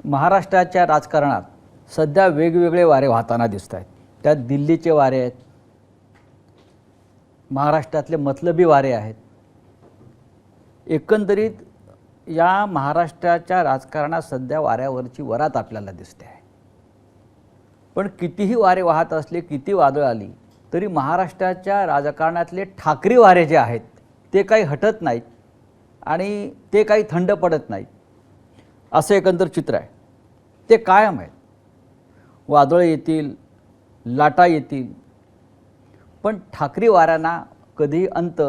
महाराष्ट्राच्या राजकारणात सध्या वेगवेगळे वारे वाहताना दिसत आहेत. त्यात दिल्लीचे वारे आहेत, महाराष्ट्रातले मतलबी वारे आहेत. एकंदरीत या महाराष्ट्राच्या राजकारणात सध्या वाऱ्यावरची वरात आपल्याला दिसते आहे. पण कितीही वारे वाहत असले, किती वादळ आली तरी महाराष्ट्राच्या राजकारणातले ठाकरी वारे जे आहेत ते काही हटत नाहीत आणि ते काही थंड पडत नाहीत. असं एकंदर चित्र आहे. ते कायम आहेत. वादळ येतील, लाटा येतील, पण ठाकरी वाऱ्यांना कधी अंत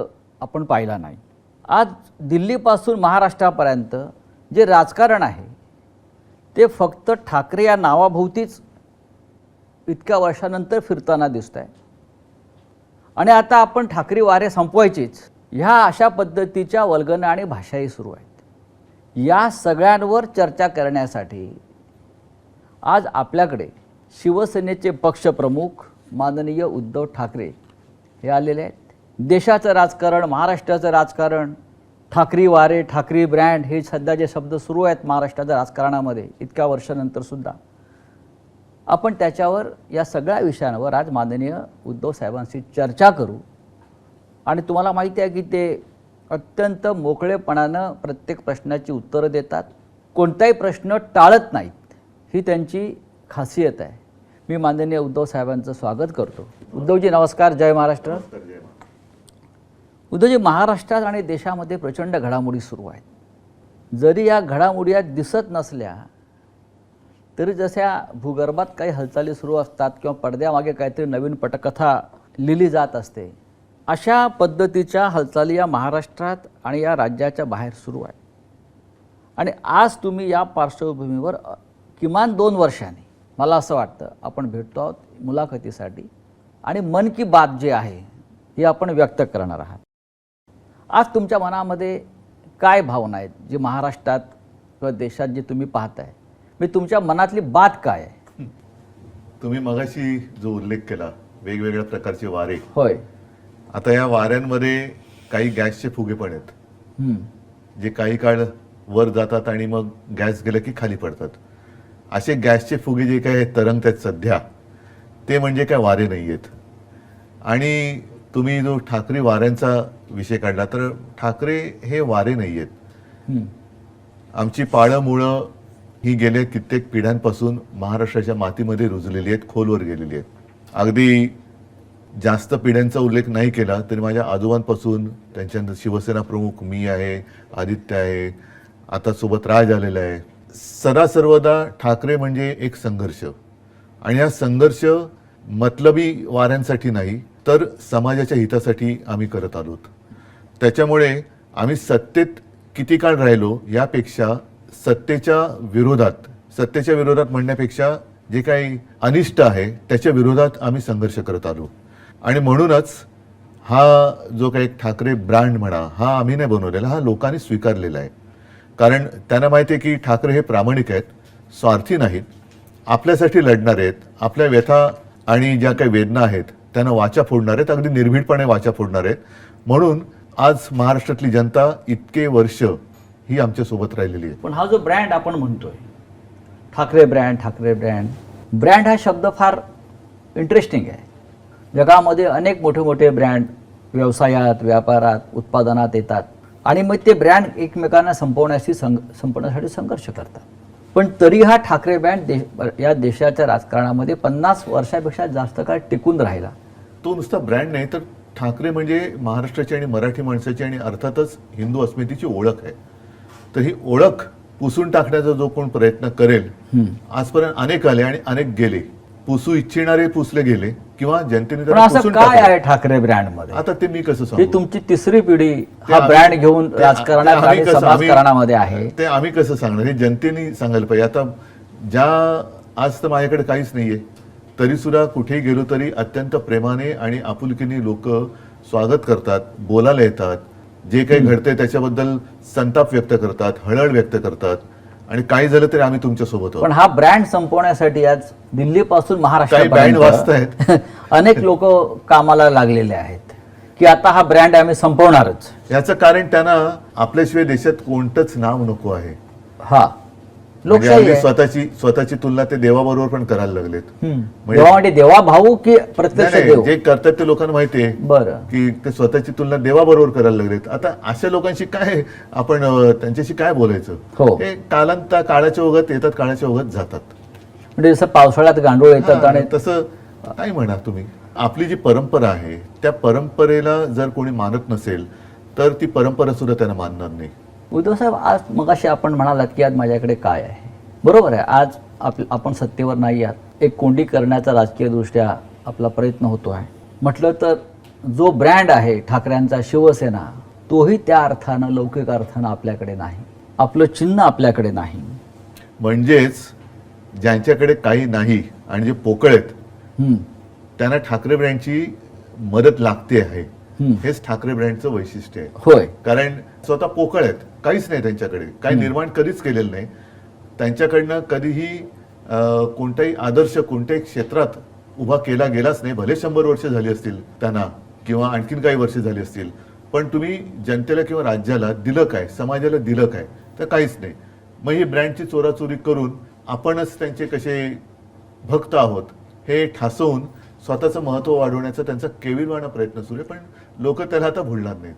आपण पाहिला नाही. आज दिल्लीपासून महाराष्ट्रापर्यंत जे राजकारण आहे ते फक्त ठाकरे या नावाभोवतीच इतक्या वर्षानंतर फिरताना दिसत आहे. आणि आता आपण ठाकरी वारे संपवायचेच ह्या अशा पद्धतीच्या वल्गना आणि भाषाही सुरू आहेत. या सगळ्यांवर चर्चा करण्यासाठी आज आपल्याकडे शिवसेनेचे पक्षप्रमुख माननीय उद्धव ठाकरे हे आलेले आहेत. देशाचं राजकारण, महाराष्ट्राचं राजकारण, ठाकरी वारे, ठाकरी ब्रँड हे सध्या जे शब्द सुरू आहेत महाराष्ट्राच्या राजकारणामध्ये इतक्या वर्षानंतर सुद्धा, आपण त्याच्यावर या सगळ्या विषयांवर आज माननीय उद्धव साहेबांशी चर्चा करू. आणि तुम्हाला माहिती आहे की ते अत्यंत मोकळेपणानं प्रत्येक प्रश्नाची उत्तरं देतात, कोणताही प्रश्न टाळत नाहीत. ही त्यांची खासियत आहे. मी माननीय उद्धव साहेबांचं स्वागत करतो. उद्धवजी नमस्कार. जय महाराष्ट्र. उद्धवजी, महाराष्ट्रात आणि देशामध्ये प्रचंड घडामोडी सुरू आहेत. जरी या घडामोडी दिसत नसल्या तरी जशा भूगर्भात काही हालचाली सुरू असतात किंवा पडद्यामागे काहीतरी नवीन पटकथा लिहिली जात असते, अशा पद्धतीच्या हालचाली या महाराष्ट्रात आणि या राज्याच्या बाहेर सुरू आहेत. आणि आज तुम्ही या पार्श्वभूमीवर किमान 2 वर्षांनी मला असं वाटतं आपण भेटतो आहोत मुलाखतीसाठी आणि मन की बात जे आहे ही आपण व्यक्त करणार आहात. आज तुमच्या मनामध्ये काय भावना आहेत जे महाराष्ट्रात किंवा देशात जे तुम्ही पाहताय, मी तुमच्या मनातली बात काय आहे? तुम्ही मगाशी जो उल्लेख केला वेगवेगळ्या प्रकारचे वारे, होय, आता या वाऱ्यांमध्ये काही गॅसचे फुगे पण आहेत जे काही काळ वर जातात आणि मग गॅस गेलं की खाली पडतात. असे गॅसचे फुगे जे काय तरंगत आहेत सध्या ते म्हणजे काय वारे नाही आहेत. आणि तुम्ही जो ठाकरे वाऱ्यांचा विषय काढला तर ठाकरे हे वारे नाही आहेत. आमची पाळं मुळं ही गेल्या कित्येक पिढ्यांपासून महाराष्ट्राच्या मातीमध्ये रुजलेली आहेत, खोलवर गेलेली आहेत. अगदी जास्त पिढ्यांचा उल्लेख नाही केला तरी माझ्या आजोबांपासून त्यांच्यानंतर शिवसेना प्रमुख मी आहे, आदित्य आहे, आता सोबत राज आलेला आहे. सर्वदा ठाकरे म्हणजे एक संघर्ष, आणि हा संघर्ष मतलबी वाऱ्यांसाठी नाही तर समाजाच्या हितासाठी आम्ही करत आलोत. त्याच्यामुळे आम्ही सत्तेत किती काळ राहिलो यापेक्षा सत्तेच्या विरोधात म्हणण्यापेक्षा जे काही अनिष्ट आहे त्याच्या विरोधात आम्ही संघर्ष करत आलो. आणि म्हणूनच हा जो काही ठाकरे ब्रँड म्हणा हा आम्ही नाही बनवलेला, हा लोकांनी स्वीकारलेला आहे. कारण त्यांना माहिती आहे की ठाकरे हे प्रामाणिक आहेत, स्वार्थी नाहीत, आपल्यासाठी लढणार आहेत, आपल्या व्यथा आणि ज्या काही वेदना आहेत त्यांना वाचा फोडणार आहेत, अगदी निर्भीडपणे वाचा फोडणार आहेत. म्हणून आज महाराष्ट्रातली जनता इतके वर्ष ही आमच्यासोबत राहिलेली आहे. पण हा जो ब्रँड आपण म्हणतोय ठाकरे ब्रँड हा शब्द फार इंटरेस्टिंग आहे. जगामध्ये अनेक मोठे मोठे ब्रँड व्यवसायात, व्यापारात, उत्पादनात येतात आणि मग ते ब्रँड एकमेकांना संपवण्यासाठी संघर्ष करतात. पण तरी हा ठाकरे ब्रँड या देशाच्या राजकारणामध्ये 50 वर्षापेक्षा जास्त काळ टिकून राहिला. तो नुसता ब्रँड नाही तर ठाकरे म्हणजे महाराष्ट्राची आणि मराठी माणसाची आणि अर्थातच हिंदू अस्मितेची ओळख आहे. तर ही ओळख पुसून टाकण्याचा जो कोण प्रयत्न करेल, आजपर्यंत अनेक आले आणि अनेक गेले, पुसू इच्छिणारे पुसले गेगे किंवा जनतेने काय आहे ठाकरे ब्रँड मध्ये? आता ते मी कसं सांगू? तुमची तिसरी पिढी हा ब्रँड घेऊन राजकारणात आणि समाजकारणामध्ये आहे. ते आम्ही कसं सांगणार? हे जनतेने सांगायला पाहिजे. आता आज तर माझ्याकडे काहीच नाहीये तरी सुद्धा कुठेही गेलो तरी अत्यंत प्रेमाने आणि आपुलकीने लोक स्वागत करतात, बोलायला येतात, जे काही घडतंय त्याच्याबद्दल संताप व्यक्त करतात, हळहळ व्यक्त करतात. आणि काही झालं तरी आम्ही तुमच्या सोबत आहोत. पण हा ब्रँड संपवण्यासाठी आज दिल्लीपासून महाराष्ट्रापर्यंत अनेक लोक कामाला लागलेले आहेत की आता हा ब्रँड आम्ही संपवणारच. याचं कारण त्यांना आपल्याशिवाय देशात कोणतंच नाव नको आहे. म्हणजे लोकशाही हल्ली आहे. स्वतःची तुलना ते देवाबरोबर पण करायला लागलेत. देवा म्हणजे देवा भाऊ की प्रत्यक्ष नाही, देव? जे करतात ते लोकांना माहिती आहे बरं. की ते स्वतःची तुलना देवाबरोबर करायला लागलेत. आता अशा लोकांशी काय आपण त्यांच्याशी काय बोलायचं? हो. हे काळाच्या ओघात येतात, काळाच्या ओघात जातात. म्हणजे जसं पावसाळ्यात गांडूळ येतात हा, आणि तसं काय म्हणा तुम्ही. आपली जी परंपरा आहे त्या परंपरेला जर कोणी मानत नसेल तर ती परंपरा सुद्धा त्यांना मानणार नाही. उद्धव साहेब, आज मगाशी आपण म्हणालात की आज माझ्याकडे काय आहे. बरोबर आहे, आज आपण सत्तेवर नाही आहात. एक कोंडी करण्याचा राजकीयदृष्ट्या आपला प्रयत्न होतो आहे. म्हटलं तर जो ब्रँड आहे ठाकरेंचा, शिवसेना, तोही त्या अर्थानं, लौकिक अर्थानं आपल्याकडे नाही. आपलं चिन्ह आपल्याकडे नाही. म्हणजेच ज्यांच्याकडे काही नाही आणि जे पोकळ आहेत हम्म, त्यांना ठाकरे ब्रँडची मदत लागते आहे. हम्म. हेच ठाकरे ब्रँडचं वैशिष्ट्य आहे. होय. कारण स्वतः पोकळ आहेत, काहीच नाही त्यांच्याकडे, काही निर्माण कधीच केलेलं नाही. त्यांच्याकडनं कधीही कोणताही आदर्श कोणत्याही क्षेत्रात उभा केला गेलाच नाही. भले 100 वर्ष झाली असतील त्यांना किंवा आणखीन काही वर्ष झाली असतील, पण तुम्ही जनतेला किंवा राज्याला दिलं काय, समाजाला दिलं काय? तर काहीच नाही. मग ही ब्रँडची चोराचोरी करून आपणच त्यांचे कसे भक्त आहोत हे ठासवून स्वतःचं महत्व वाढवण्याचा त्यांचा केविलवाणा प्रयत्न सुरू आहे. पण लोक त्याला आता भुलणार नाहीत.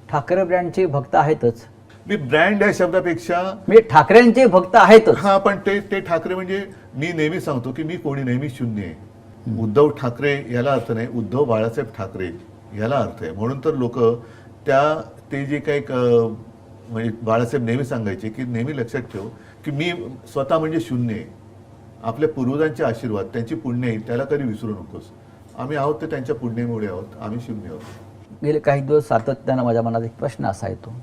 ठाकरे ब्रँडचे भक्त आहेतच. मी ब्रँड या शब्दापेक्षा म्हणजे ठाकरेंचे भक्त आहेतच. हा, पण ते ठाकरे म्हणजे मी नेहमी सांगतो की मी कोणी नेहमी शून्य आहे. उद्धव ठाकरे याला अर्थ नाही, उद्धव बाळासाहेब ठाकरे याला अर्थ आहे. म्हणून तर लोक ते जे काही म्हणजे बाळासाहेब नेहमी सांगायचे की नेहमी लक्षात ठेव की मी स्वतः म्हणजे शून्य आहे. आपल्या पूर्वजांचे आशीर्वाद, त्यांची पुण्य आहे, त्याला कधी विसरू नकोस. आम्ही आहोत ते त्यांच्या पुण्यामुळे आहोत, आम्ही शून्य आहोत. गेले काही दिवस सातत्यानं माझ्या मनात एक प्रश्न असा येतो,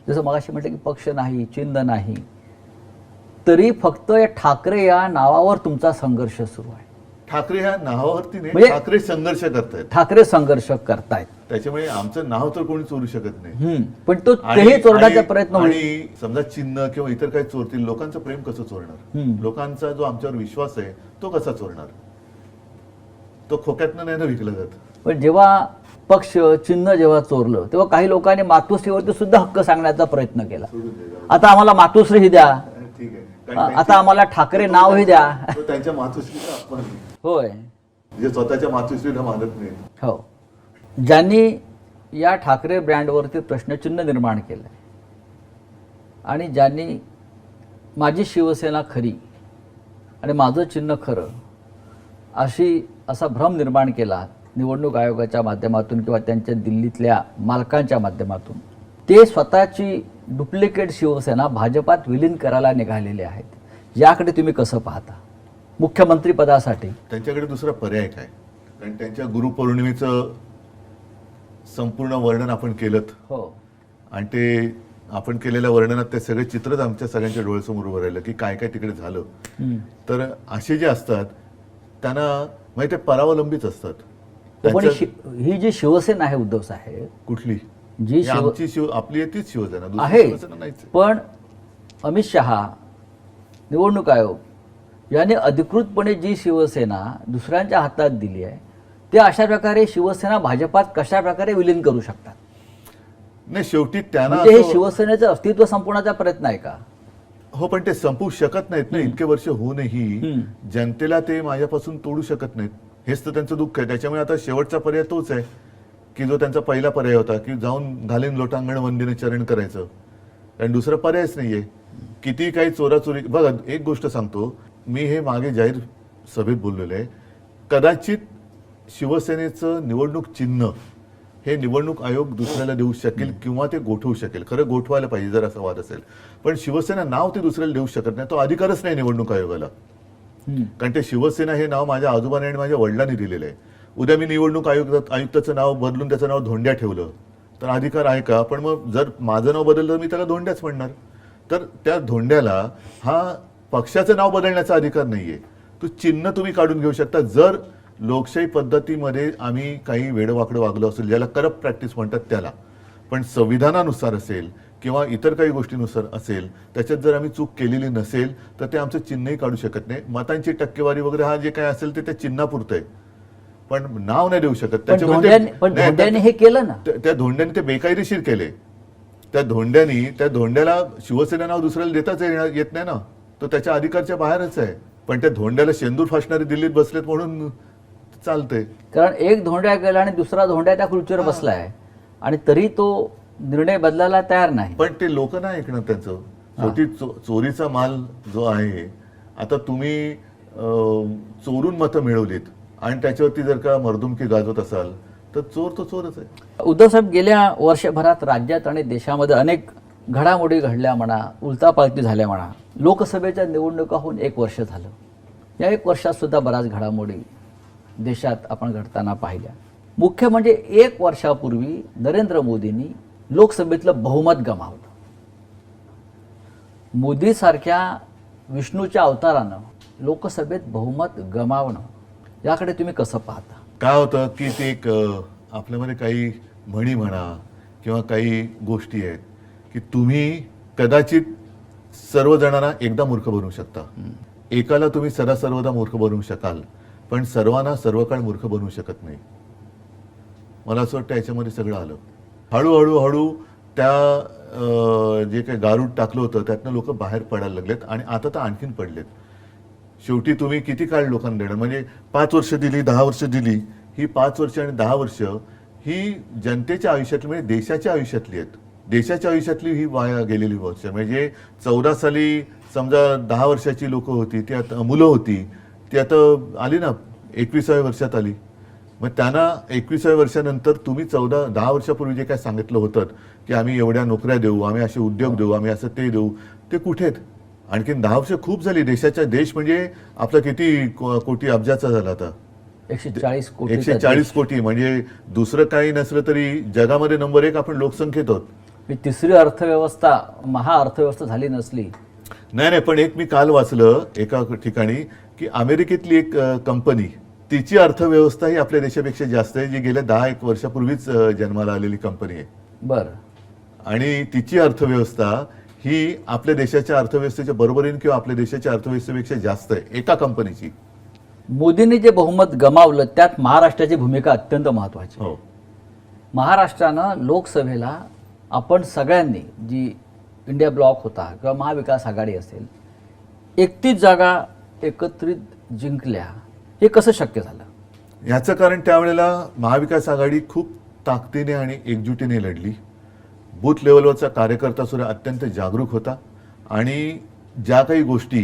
जसं मगाशी म्हटलं की पक्ष नाही, चिन्ह नाही, तरी फक्त या ठाकरे या नावावर तुमचा संघर्ष सुरू आहे. ठाकरे ह्या नावावरती नाही, म्हणजे ठाकरे संघर्ष करतायत. ठाकरे संघर्ष करतायत. त्याच्यामुळे आमचं नाव तर कोणी चोरू शकत नाही. पण तो तेही चोरण्याचा प्रयत्न होईल. आणि समजा चिन्ह किंवा इतर काही चोरतील, लोकांचं प्रेम कसं चोरणार? लोकांचा जो आमच्यावर विश्वास आहे तो कसा चोरणार? तो खोक्यातनं नाही ना विकला जात. पण जेव्हा पक्ष चिन्ह जेव्हा चोरलं तेव्हा काही लोकांनी मातोश्रीवरती सुद्धा हक्क सांगण्याचा प्रयत्न केला. आता आम्हाला मातोश्री द्या, ठीक आहे, कारण आता आम्हाला ठाकरे नावही द्या. तो त्यांच्या मातोश्रीचा अपमान आहे. होय. जे स्वतःच्या मातोश्रीला मानत नाही. हो. ज्यांनी या ठाकरे ब्रँडवरती प्रश्नचिन्ह निर्माण केलं आणि ज्यांनी माझी शिवसेना खरी आणि माझं चिन्ह खरं असा भ्रम निर्माण केला निवडणूक आयोगाच्या माध्यमातून किंवा त्यांच्या दिल्लीतल्या मालकांच्या माध्यमातून, ते स्वतःची डुप्लिकेट शिवसेना भाजपात विलीन करायला निघालेले आहेत. याकडे तुम्ही कसं पाहता? मुख्यमंत्रीपदासाठी त्यांच्याकडे दुसरा पर्याय काय? कारण त्यांच्या गुरुपौर्णिमेचं संपूर्ण वर्णन आपण केलं. हो. आणि ते आपण केलेल्या वर्णनात ते सगळे चित्रच आमच्या सगळ्यांच्या डोळ्यासमोर उभं राहिलं की काय काय तिकडे झालं. तर असे जे असतात त्यांना माहिती आहे परावलंबीच असतात. पण ही जी शिवसेना आहे उद्धव साहेब, कुठली जी आमची आपली तीच शिवसेना, दुसरी आहे, शिवसेना नाहीच. पण अमित शहा, निवडणूक आयोग यांनी अधिकृतपणे जी शिवसेना दुसऱ्यांच्या हातात दिली आहे, ते अशा प्रकारे शिवसेना भाजपात कशा प्रकारे विलीन करू शकतात? नाही, शेवटी त्यांना म्हणजे हे शिवसेनेचं अस्तित्व संपवण्याचा प्रयत्न आहे का? हो, पण ते संपवू शकत नाहीत ना. इतके वर्ष होऊनही जनतेला ते माझ्यापासून तोडू शकत नाहीत. हेच तर त्यांचं दुःख आहे. त्याच्यामुळे आता शेवटचा पर्याय तोच आहे की जो त्यांचा पहिला पर्याय होता की जाऊन घालीन लोटांगण वंदीने चरण करायचं. कारण दुसरा पर्यायच नाहीये. किती काही चोराचोरी. बघा, एक गोष्ट सांगतो मी, हे मागे जाहीर सभेत बोललेलं आहे, कदाचित शिवसेनेचं निवडणूक चिन्ह हे निवडणूक आयोग दुसऱ्याला देऊ शकेल किंवा ते गोठवू शकेल. खरं गोठवायला पाहिजे जर असा वाद असेल. पण शिवसेना नाव ते दुसऱ्याला देऊ शकत नाही, तो अधिकारच नाही निवडणूक आयोगाला. कारण ते शिवसेना हे नाव माझ्या आजोबाने आणि माझ्या वडिलांनी दिलेलं आहे. उद्या मी निवडणूक आयुक्ताचं नाव बदलून त्याचं नाव धोंड्या ठेवलं तर अधिकार आहे का? पण मग जर माझं नाव बदललं तर मी त्याला धोंड्याच म्हणणार. तर त्या धोंड्याला हा पक्षाचं नाव बदलण्याचा अधिकार नाहीये. तो चिन्ह तुम्ही काढून घेऊ शकता. जर लोकशाही पद्धतीमध्ये आम्ही काही वेडवाकडं वागलो असेल, ज्याला करप्ट प्रॅक्टिस म्हणतात त्याला, पण संविधानानुसार असेल किंवा इतर काही गोष्टीनुसार असेल, त्याच्यात जर आम्ही चूक केलेली नसेल तर ते आमचं चिन्हही काढू शकत नाही. मतांची टक्केवारी वगैरे हा जे काही असेल ते त्या चिन्हापुरतं आहे, पण नाव नाही देऊ शकत. धोंड्याने हे केलं ना, त्या धोंड्याने ते बेकायदेशीर केले. त्या धोंड्याला शिवसेना नाव दुसऱ्याला देताच येत नाही ना. तो त्याच्या अधिकारच्या बाहेरच आहे. पण त्या धोंड्याला शेंदूर फासणारे दिल्लीत बसलेत म्हणून चालतंय. कारण एक धोंड्या गेला आणि दुसरा धोंड्या त्या खुर्चीवर बसलाय आणि तरी तो निर्णय बदलायला तयार नाही. पण ते लोक नाही ऐकणार त्यांचं. शेवटी चोरीचा माल जो आहे, आता तुम्ही चोरून मतं मिळवलीत आणि त्याच्यावरती जर का मर्दुमकी गाजवत असाल तर चोर तो चोरच आहे. उद्धव साहेब, गेल्या वर्षभरात राज्यात आणि देशामध्ये अनेक घडामोडी घडल्या म्हणा, उलटापालटी झाल्या म्हणा. लोकसभेच्या निवडणुका होऊन 1 वर्ष झालं. या 1 वर्षात सुद्धा बऱ्याच घडामोडी देशात आपण घडताना पाहिल्या. मुख्य म्हणजे 1 वर्षापूर्वी नरेंद्र मोदींनी लोकसभेतलं बहुमत गमावलं. मोदीसारख्या विष्णूच्या अवतारानं लोकसभेत बहुमत गमावणं, याकडे तुम्ही कसं पाहता? काय होतं की ते एक आपल्यामध्ये काही म्हणी म्हणा किंवा काही गोष्टी आहेत की तुम्ही कदाचित सर्वजणांना एकदा मूर्ख बनवू शकता. एकाला तुम्ही सर्वदा मूर्ख बनवू शकाल, पण सर्वांना सर्व काळ मूर्ख बनवू शकत नाही. मला असं वाटतं याच्यामध्ये सगळं आलं. हळूहळू त्या जे काही गारूड टाकलं होतं त्यातनं लोक बाहेर पडायला लागलेत आणि आता तर आणखीन पडलेत. शेवटी तुम्ही किती काळ लोकांना देणार? म्हणजे 5 वर्ष दिली, 10 वर्ष दिली. ही 5 वर्ष आणि 10 वर्ष ही जनतेच्या आयुष्यातली, म्हणजे देशाच्या आयुष्यातली आहेत. देशाच्या आयुष्यातली ही वाया गेलेली वर्ष. म्हणजे 14 साली समजा 10 वर्षाची लोक होती, ती आता मुलं होती, ती आता आली ना 21व्या वर्षात आली. मग त्यांना 21व्या वर्षानंतर तुम्ही 10 वर्षापूर्वी जे काय सांगितलं होतं की आम्ही एवढ्या नोकऱ्या देऊ, आम्ही असे उद्योग देऊ, आम्ही असं ते देऊ, ते कुठे आहेत? आणखीन 10 वर्ष खूप झाली. देश म्हणजे आपला किती कोटी अब्जाचा झाला आता? 140 कोटी. 140 कोटी. म्हणजे दुसरं काही नसलं तरी जगामध्ये नंबर 1 आपण लोकसंख्येत आहोत. तिसरी अर्थव्यवस्था, महाअर्थव्यवस्था झाली नसली. नाही, पण एक मी काल वाचलं एका ठिकाणी की अमेरिकेतली एक कंपनी, तिची अर्थव्यवस्था ही आपल्या देशापेक्षा जास्त आहे, जी गेल्या 10-1 वर्षापूर्वीच जन्माला आलेली कंपनी आहे. बरं. आणि तिची अर्थव्यवस्था ही आपल्या देशाच्या अर्थव्यवस्थेच्या बरोबरीने किंवा आपल्या देशाच्या अर्थव्यवस्थेपेक्षा जास्त आहे, एका कंपनीची. मोदींनी जे बहुमत गमावलं त्यात महाराष्ट्राची भूमिका अत्यंत महत्त्वाची. हो. महाराष्ट्रानं लोकसभेला आपण सगळ्यांनी, जी इंडिया ब्लॉक होता किंवा महाविकास आघाडी असेल, 31 जागा एकत्रित जिंकल्या. हे कसं शक्य झालं? याचं कारण त्यावेळेला महाविकास आघाडी खूप ताकदीने आणि एकजुटीने लढली. बूथ लेवलवरचा कार्यकर्ता सुद्धा अत्यंत जागरूक होता आणि ज्या काही गोष्टी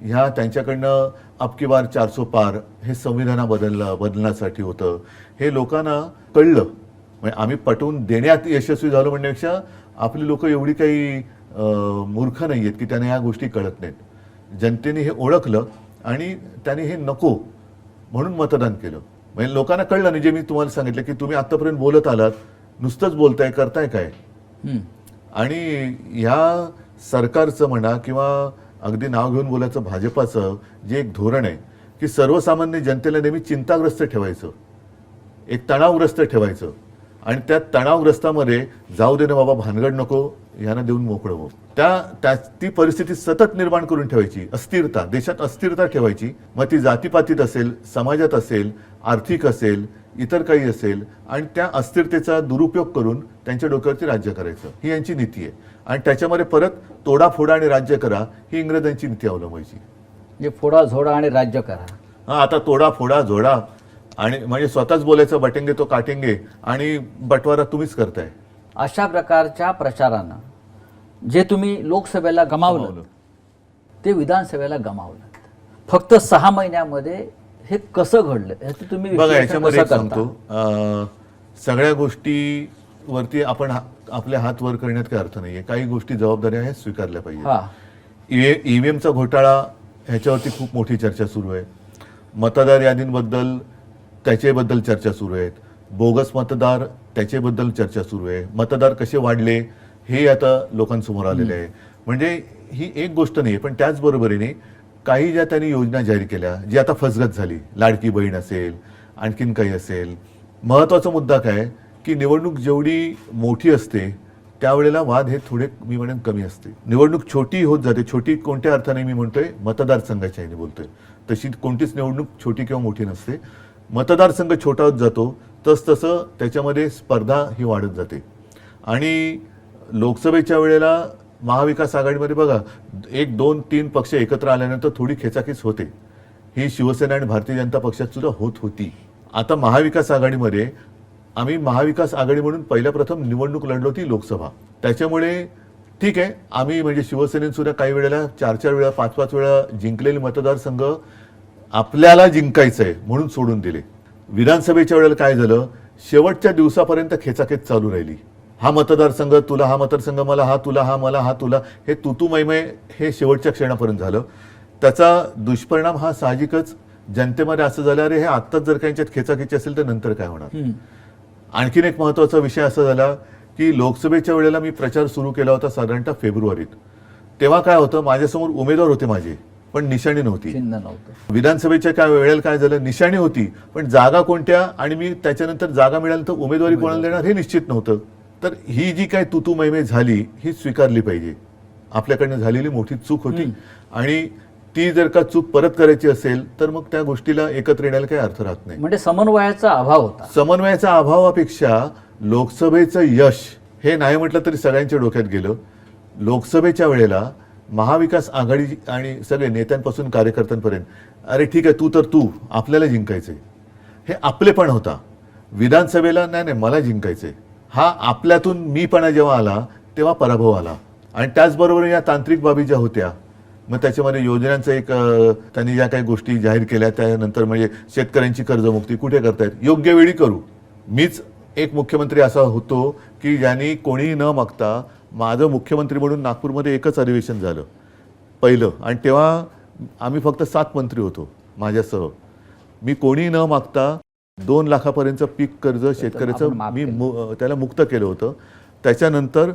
ह्या त्यांच्याकडनं अब की बार 400 पार हे संविधान बदलण्यासाठी होतं, हे लोकांना कळलं. म्हणजे आम्ही पटवून देण्यात यशस्वी झालो म्हणण्यापेक्षा आपली लोक एवढी काही मूर्ख नाही आहेत की त्यांना ह्या गोष्टी कळत नाहीत. जनतेने हे ओळखलं आणि त्याने हे नको म्हणून मतदान केलं. म्हणजे लोकांना कळलं नाही. जे मी तुम्हाला सांगितलं की तुम्ही आतापर्यंत बोलत आलात, नुसतंच बोलताय, करताय काय? आणि ह्या सरकारचं म्हणा किंवा अगदी नाव घेऊन बोलायचं भाजपाचं जे एक धोरण आहे की सर्वसामान्य जनतेला नेहमी चिंताग्रस्त ठेवायचं, एक तणावग्रस्त ठेवायचं आणि त्या तणावग्रस्तामध्ये जाऊ दे ना बाबा, भानगड नको, ह्यांना देऊन मोकळं हो. ती परिस्थिती सतत निर्माण करून ठेवायची. अस्थिरता, देशात अस्थिरता ठेवायची. मग ती जातीपातीत असेल, समाजात असेल, आर्थिक असेल, इतर काही असेल, आणि त्या अस्थिरतेचा दुरुपयोग करून त्यांच्या डोक्यावरती राज्य करायचं, ही यांची नीती आहे. आणि त्याच्यामध्ये परत तोडाफोडा आणि राज्य करा ही इंग्रजांची नीती अवलंबायची. जे फोडा झोडा आणि राज्य करा. हा, आता तोडा फोडा झोडा आणि म्हणजे स्वतःच बोलायचं बटेंगे तो काटेंगे आणि बटवारा तुम्हीच करताय. अशा प्रकारच्या प्रचारानं जे तुम्ही लोकसभेला गमावलं ते विधानसभेला गमावलं. फक्त 6 महिन्यामध्ये हे कसं घडलं ह्याचं तुम्ही बघा, विश्लेषण याच्यामध्ये कसं एक करता? सांगतो, सगळ्या गोष्टीवरती आपण आपले हात वर करण्यात काही अर्थ नाहीये. काही गोष्टी जबाबदाऱ्या आहेत, स्वीकारल्या पाहिजे. ईव्हीएमचा घोटाळा ह्याच्यावरती खूप मोठी चर्चा सुरू आहे. मतदार यादींबद्दल त्याच्याबद्दल चर्चा सुरू आहेत. बोगस मतदार त्याच्याबद्दल चर्चा सुरू आहे. मतदार कसे वाढले हे आता लोकांसमोर आलेले आहे. म्हणजे ही एक गोष्ट नाही, पण त्याचबरोबरीने काही ज्या त्यांनी योजना जाहीर केल्या जी आता फसगत झाली, लाडकी बहीण असेल, आणखीन काही असेल. महत्त्वाचा मुद्दा काय की निवडणूक जेवढी मोठी असते त्यावेळेला वाद हे थोडे मी म्हणेन कमी असते. निवडणूक छोटी होत जाते. छोटी कोणत्या अर्थाने मी म्हणतोय, मतदारसंघाच्या ह्याने बोलतोय. तशी कोणतीच निवडणूक छोटी किंवा मोठी नसते. मतदारसंघ छोटा होत जातो तसं त्याच्यामध्ये स्पर्धा ही वाढत जाते. आणि लोकसभेच्या वेळेला महाविकास आघाडीमध्ये बघा 1, 2, 3 पक्ष एकत्र आल्यानंतर थोडी खेचाखेच होते. ही शिवसेना आणि भारतीय जनता पक्षात सुद्धा होत होती. आता महाविकास आघाडीमध्ये आम्ही महाविकास आघाडी म्हणून पहिल्या प्रथम निवडणूक लढलो ती लोकसभा. त्याच्यामुळे ठीक आहे, आम्ही म्हणजे शिवसेनेने सुद्धा काही वेळेला 4-4 वेळा 5-5 वेळा जिंकलेले मतदारसंघ आपल्याला जिंकायचंय म्हणून सोडून दिले. विधानसभेच्या वेळेला काय झालं, शेवटच्या दिवसापर्यंत खेचाखेच चालू राहिली. हा मतदारसंघ तुला, हा मतदारसंघ मला, हा तुला, हा मला, हा तुला, हे तुतू मैमय हे शेवटच्या क्षणापर्यंत झालं. त्याचा दुष्परिणाम हा साहजिकच जनतेमध्ये असं झालं, अरे हे आत्ताच जर काही खेचाखेची असेल तर नंतर काय होणार. आणखीन एक महत्वाचा विषय असा झाला की लोकसभेच्या वेळेला मी प्रचार सुरू केला होता साधारणतः फेब्रुवारीत. तेव्हा काय होतं, माझ्यासमोर उमेदवार होते माझे, पण निशाणी नव्हती. चिन्ह नव्हतं. विधानसभेच्या काय वेळेला काय झालं, निशाणी होती पण जागा कोणत्या, आणि मी त्याच्यानंतर जागा मिळाल्यानंतर उमेदवारी कोणाला देणार हे निश्चित नव्हतं. तर ही जी काय तुतू मैमे झाली ही स्वीकारली पाहिजे. आपल्याकडनं झालेली मोठी चूक होती आणि ती जर का चूक परत करायची असेल तर मग त्या गोष्टीला एकत्र येण्याला काही अर्थ राहत नाही. म्हणजे समन्वयाचा अभाव होता. समन्वयाच्या अभावापेक्षा लोकसभेचं यश हे नाही म्हटलं तरी सगळ्यांच्या डोक्यात गेलं. लोकसभेच्या वेळेला महाविकास आघाडी आणि सगळे नेत्यांपासून कार्यकर्त्यांपर्यंत, अरे ठीक आहे, तू आपल्याला जिंकायचंय, हे आपलेपण होता. विधानसभेला नाही मला जिंकायचंय, हा आपल्यातून मीपणा जेव्हा आला तेव्हा पराभव आला. आणि त्याचबरोबर या तांत्रिक बाबी ज्या होत्या, मग त्याच्यामध्ये योजनांचं एक त्यांनी ज्या काही गोष्टी जाहीर केल्या, त्यानंतर म्हणजे शेतकऱ्यांची कर्जमुक्ती कुठे करतायत, योग्य वेळी करू. मीच एक मुख्यमंत्री असा होतो की ज्यांनी कोणीही न मागता, माझं मुख्यमंत्री म्हणून नागपूरमध्ये एकच अधिवेशन झालं पहिलं, आणि तेव्हा आम्ही फक्त 7 मंत्री होतो माझ्यासह. मी कोणीही न मागता 2 लाखापर्यंतचं पीक कर्ज शेतकऱ्याचं मी त्याला मुक्त केलं होतं. त्याच्यानंतर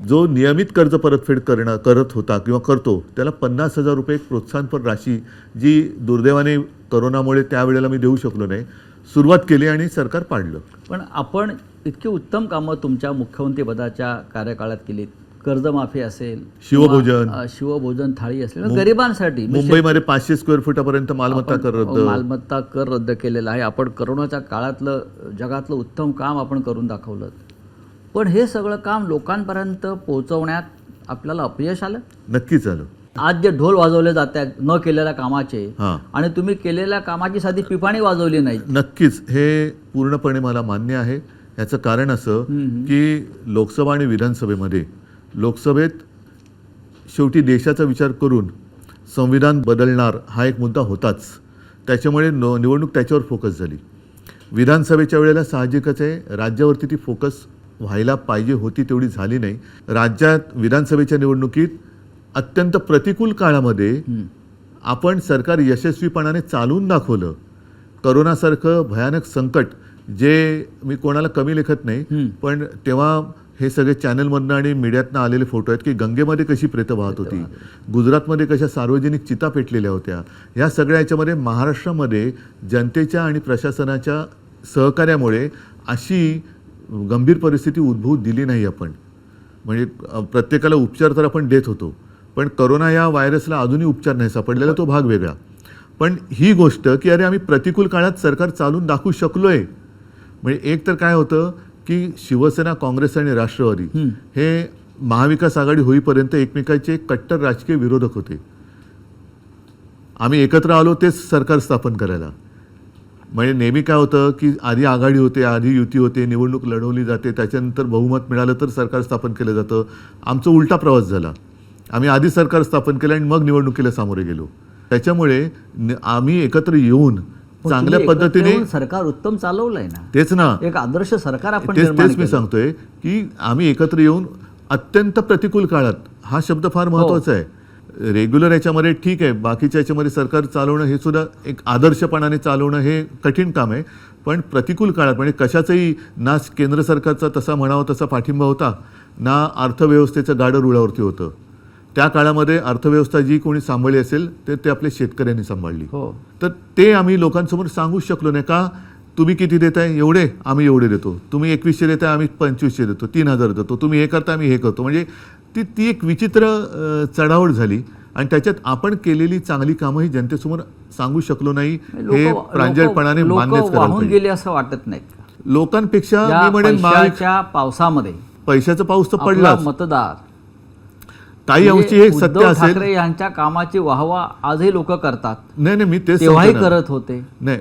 जो नियमित कर्ज परतफेड करत होता किंवा करतो त्याला 50,000 रुपये एक प्रोत्साहनपर राशी, जी दुर्दैवाने करोनामुळे त्यावेळेला मी देऊ शकलो नाही, सुरुवात केली आणि सरकार पाडलं. पण आपण इतकी उत्तम कामं तुमच्या मुख्यमंत्रीपदाच्या कार्यकाळात केलीत. कर्जमाफी असेल, शिवभोजन थाळी असेल, गरिबांसाठी मुंबईमध्ये 500 स्क्वेअर फुटापर्यंत मालमत्ता कर रद्द केलेला आहे. आपण करोनाच्या काळातलं जगातलं उत्तम काम आपण करून दाखवलं. पण हे सगळं काम लोकांपर्यंत पोहोचवण्यात आपल्याला अपयश आलं. नक्कीच आलं. आज जे ढोल वाजवले जातात न केलेल्या कामाचे, आणि तुम्ही केलेल्या कामाची साधी पिपाणी वाजवली नाही. नक्कीच हे पूर्णपणे मला मान्य आहे. याचं कारण असं की लोकसभा आणि विधानसभेमध्ये, लोकसभेत शेवटी देशाचा विचार करून संविधान बदलणार हा एक मुद्दा होताच, त्याच्यामुळे निवडणूक त्याच्यावर फोकस झाली. विधानसभेच्या वेळेला साहजिकच आहे, राज्यावरती ती फोकस व्हायला पाहिजे होती तेवढी झाली नाही. राज्यात विधानसभेच्या निवडणुकीत अत्यंत प्रतिकूल काळामध्ये आपण सरकार यशस्वीपणाने चालवून दाखवलं. करोनासारखं भयानक संकट, जे मी कोणाला कमी लेखत नाही, पण तेव्हा हे सगळे चॅनलमधनं आणि मीडियातनं आलेले फोटो आहेत की गंगेमध्ये कशी प्रेतं वाहत होती, गुजरातमध्ये कशा सार्वजनिक चिता पेटलेल्या होत्या. ह्या सगळ्या याच्यामध्ये महाराष्ट्रामध्ये जनतेच्या आणि प्रशासनाच्या सहकार्यामुळे अशी गंभीर परिस्थिती उद्भवू दिली नाही आपण. म्हणजे प्रत्येकाला उपचार तर आपण देत होतो, पण करोना या व्हायरसला अजूनही उपचार नाही सापडलेला, तो भाग वेगळा. पण ही गोष्ट की अरे आम्ही प्रतिकूल काळात सरकार चालून दाखवू शकलोय. म्हणजे एक तर काय होतं की शिवसेना, काँग्रेस आणि राष्ट्रवादी हे महाविकास आघाडी होईपर्यंत एकमेकांचे कट्टर राजकीय विरोधक होते. आम्ही एकत्र आलो तेच सरकार स्थापन करायला. म्हणजे नेहमी काय होतं की आधी आघाडी होते, आधी युती होते, निवडणूक लढवली जाते, त्याच्यानंतर बहुमत मिळालं तर सरकार स्थापन केलं जातं. आमचा उलटा प्रवास झाला. आम्ही आधी सरकार स्थापन केलं आणि मग निवडणुकीला सामोरे गेलो. त्याच्यामुळे आम्ही एकत्र येऊन चांगल्या पद्धतीने सरकार उत्तम चालवलंय ना. तेच ना, एक आदर्श सरकार आपण तेच मी सांगतोय की आम्ही एकत्र येऊन अत्यंत प्रतिकूल काळात, हा शब्द फार महत्वाचा आहे. रेग्युलर याच्यामध्ये ठीक आहे, बाकीच्या याच्यामध्ये सरकार चालवणं हे सुद्धा एक आदर्शपणाने चालवणं हे कठीण काम आहे. पण प्रतिकूल काळात म्हणजे कशाचंही ना केंद्र सरकारचा तसा म्हणावा तसा पाठिंबा होता, ना अर्थव्यवस्थेचं गाडं रुळावरती होतं. त्या काळामध्ये अर्थव्यवस्था जी कोणी सांभाळली असेल ते आपल्या शेतकऱ्यांनी सांभाळली. तर ते आम्ही लोकांसमोर सांगू शकलो नाही. का तुम्ही किती देताय, एवढे आम्ही एवढे देतो, तुम्ही 2100 देताय आम्ही 2500 देतो, 3000 देतो, तुम्ही हे करता आम्ही हे करतो. म्हणजे ती एक विचित्र चढावड झाली आणि त्याच्यात आपण केलेली चांगली कामं ही जनतेसमोर सांगू शकलो नाही. हे प्रांजळपणाने मान्यच करायला वाहून गेले असं वाटत नाही. लोकांपेक्षा मी म्हणेन पावसामध्ये पैशाचा पाऊस तर पडला. मतदार काही अंशी हे उद्धव सत्य असेल. ठाकरे यांच्या कामाची वाहवा आजही लोक करतात, नाही मी तेच तेव्हाही सांगतो ना. करत होते. नाही,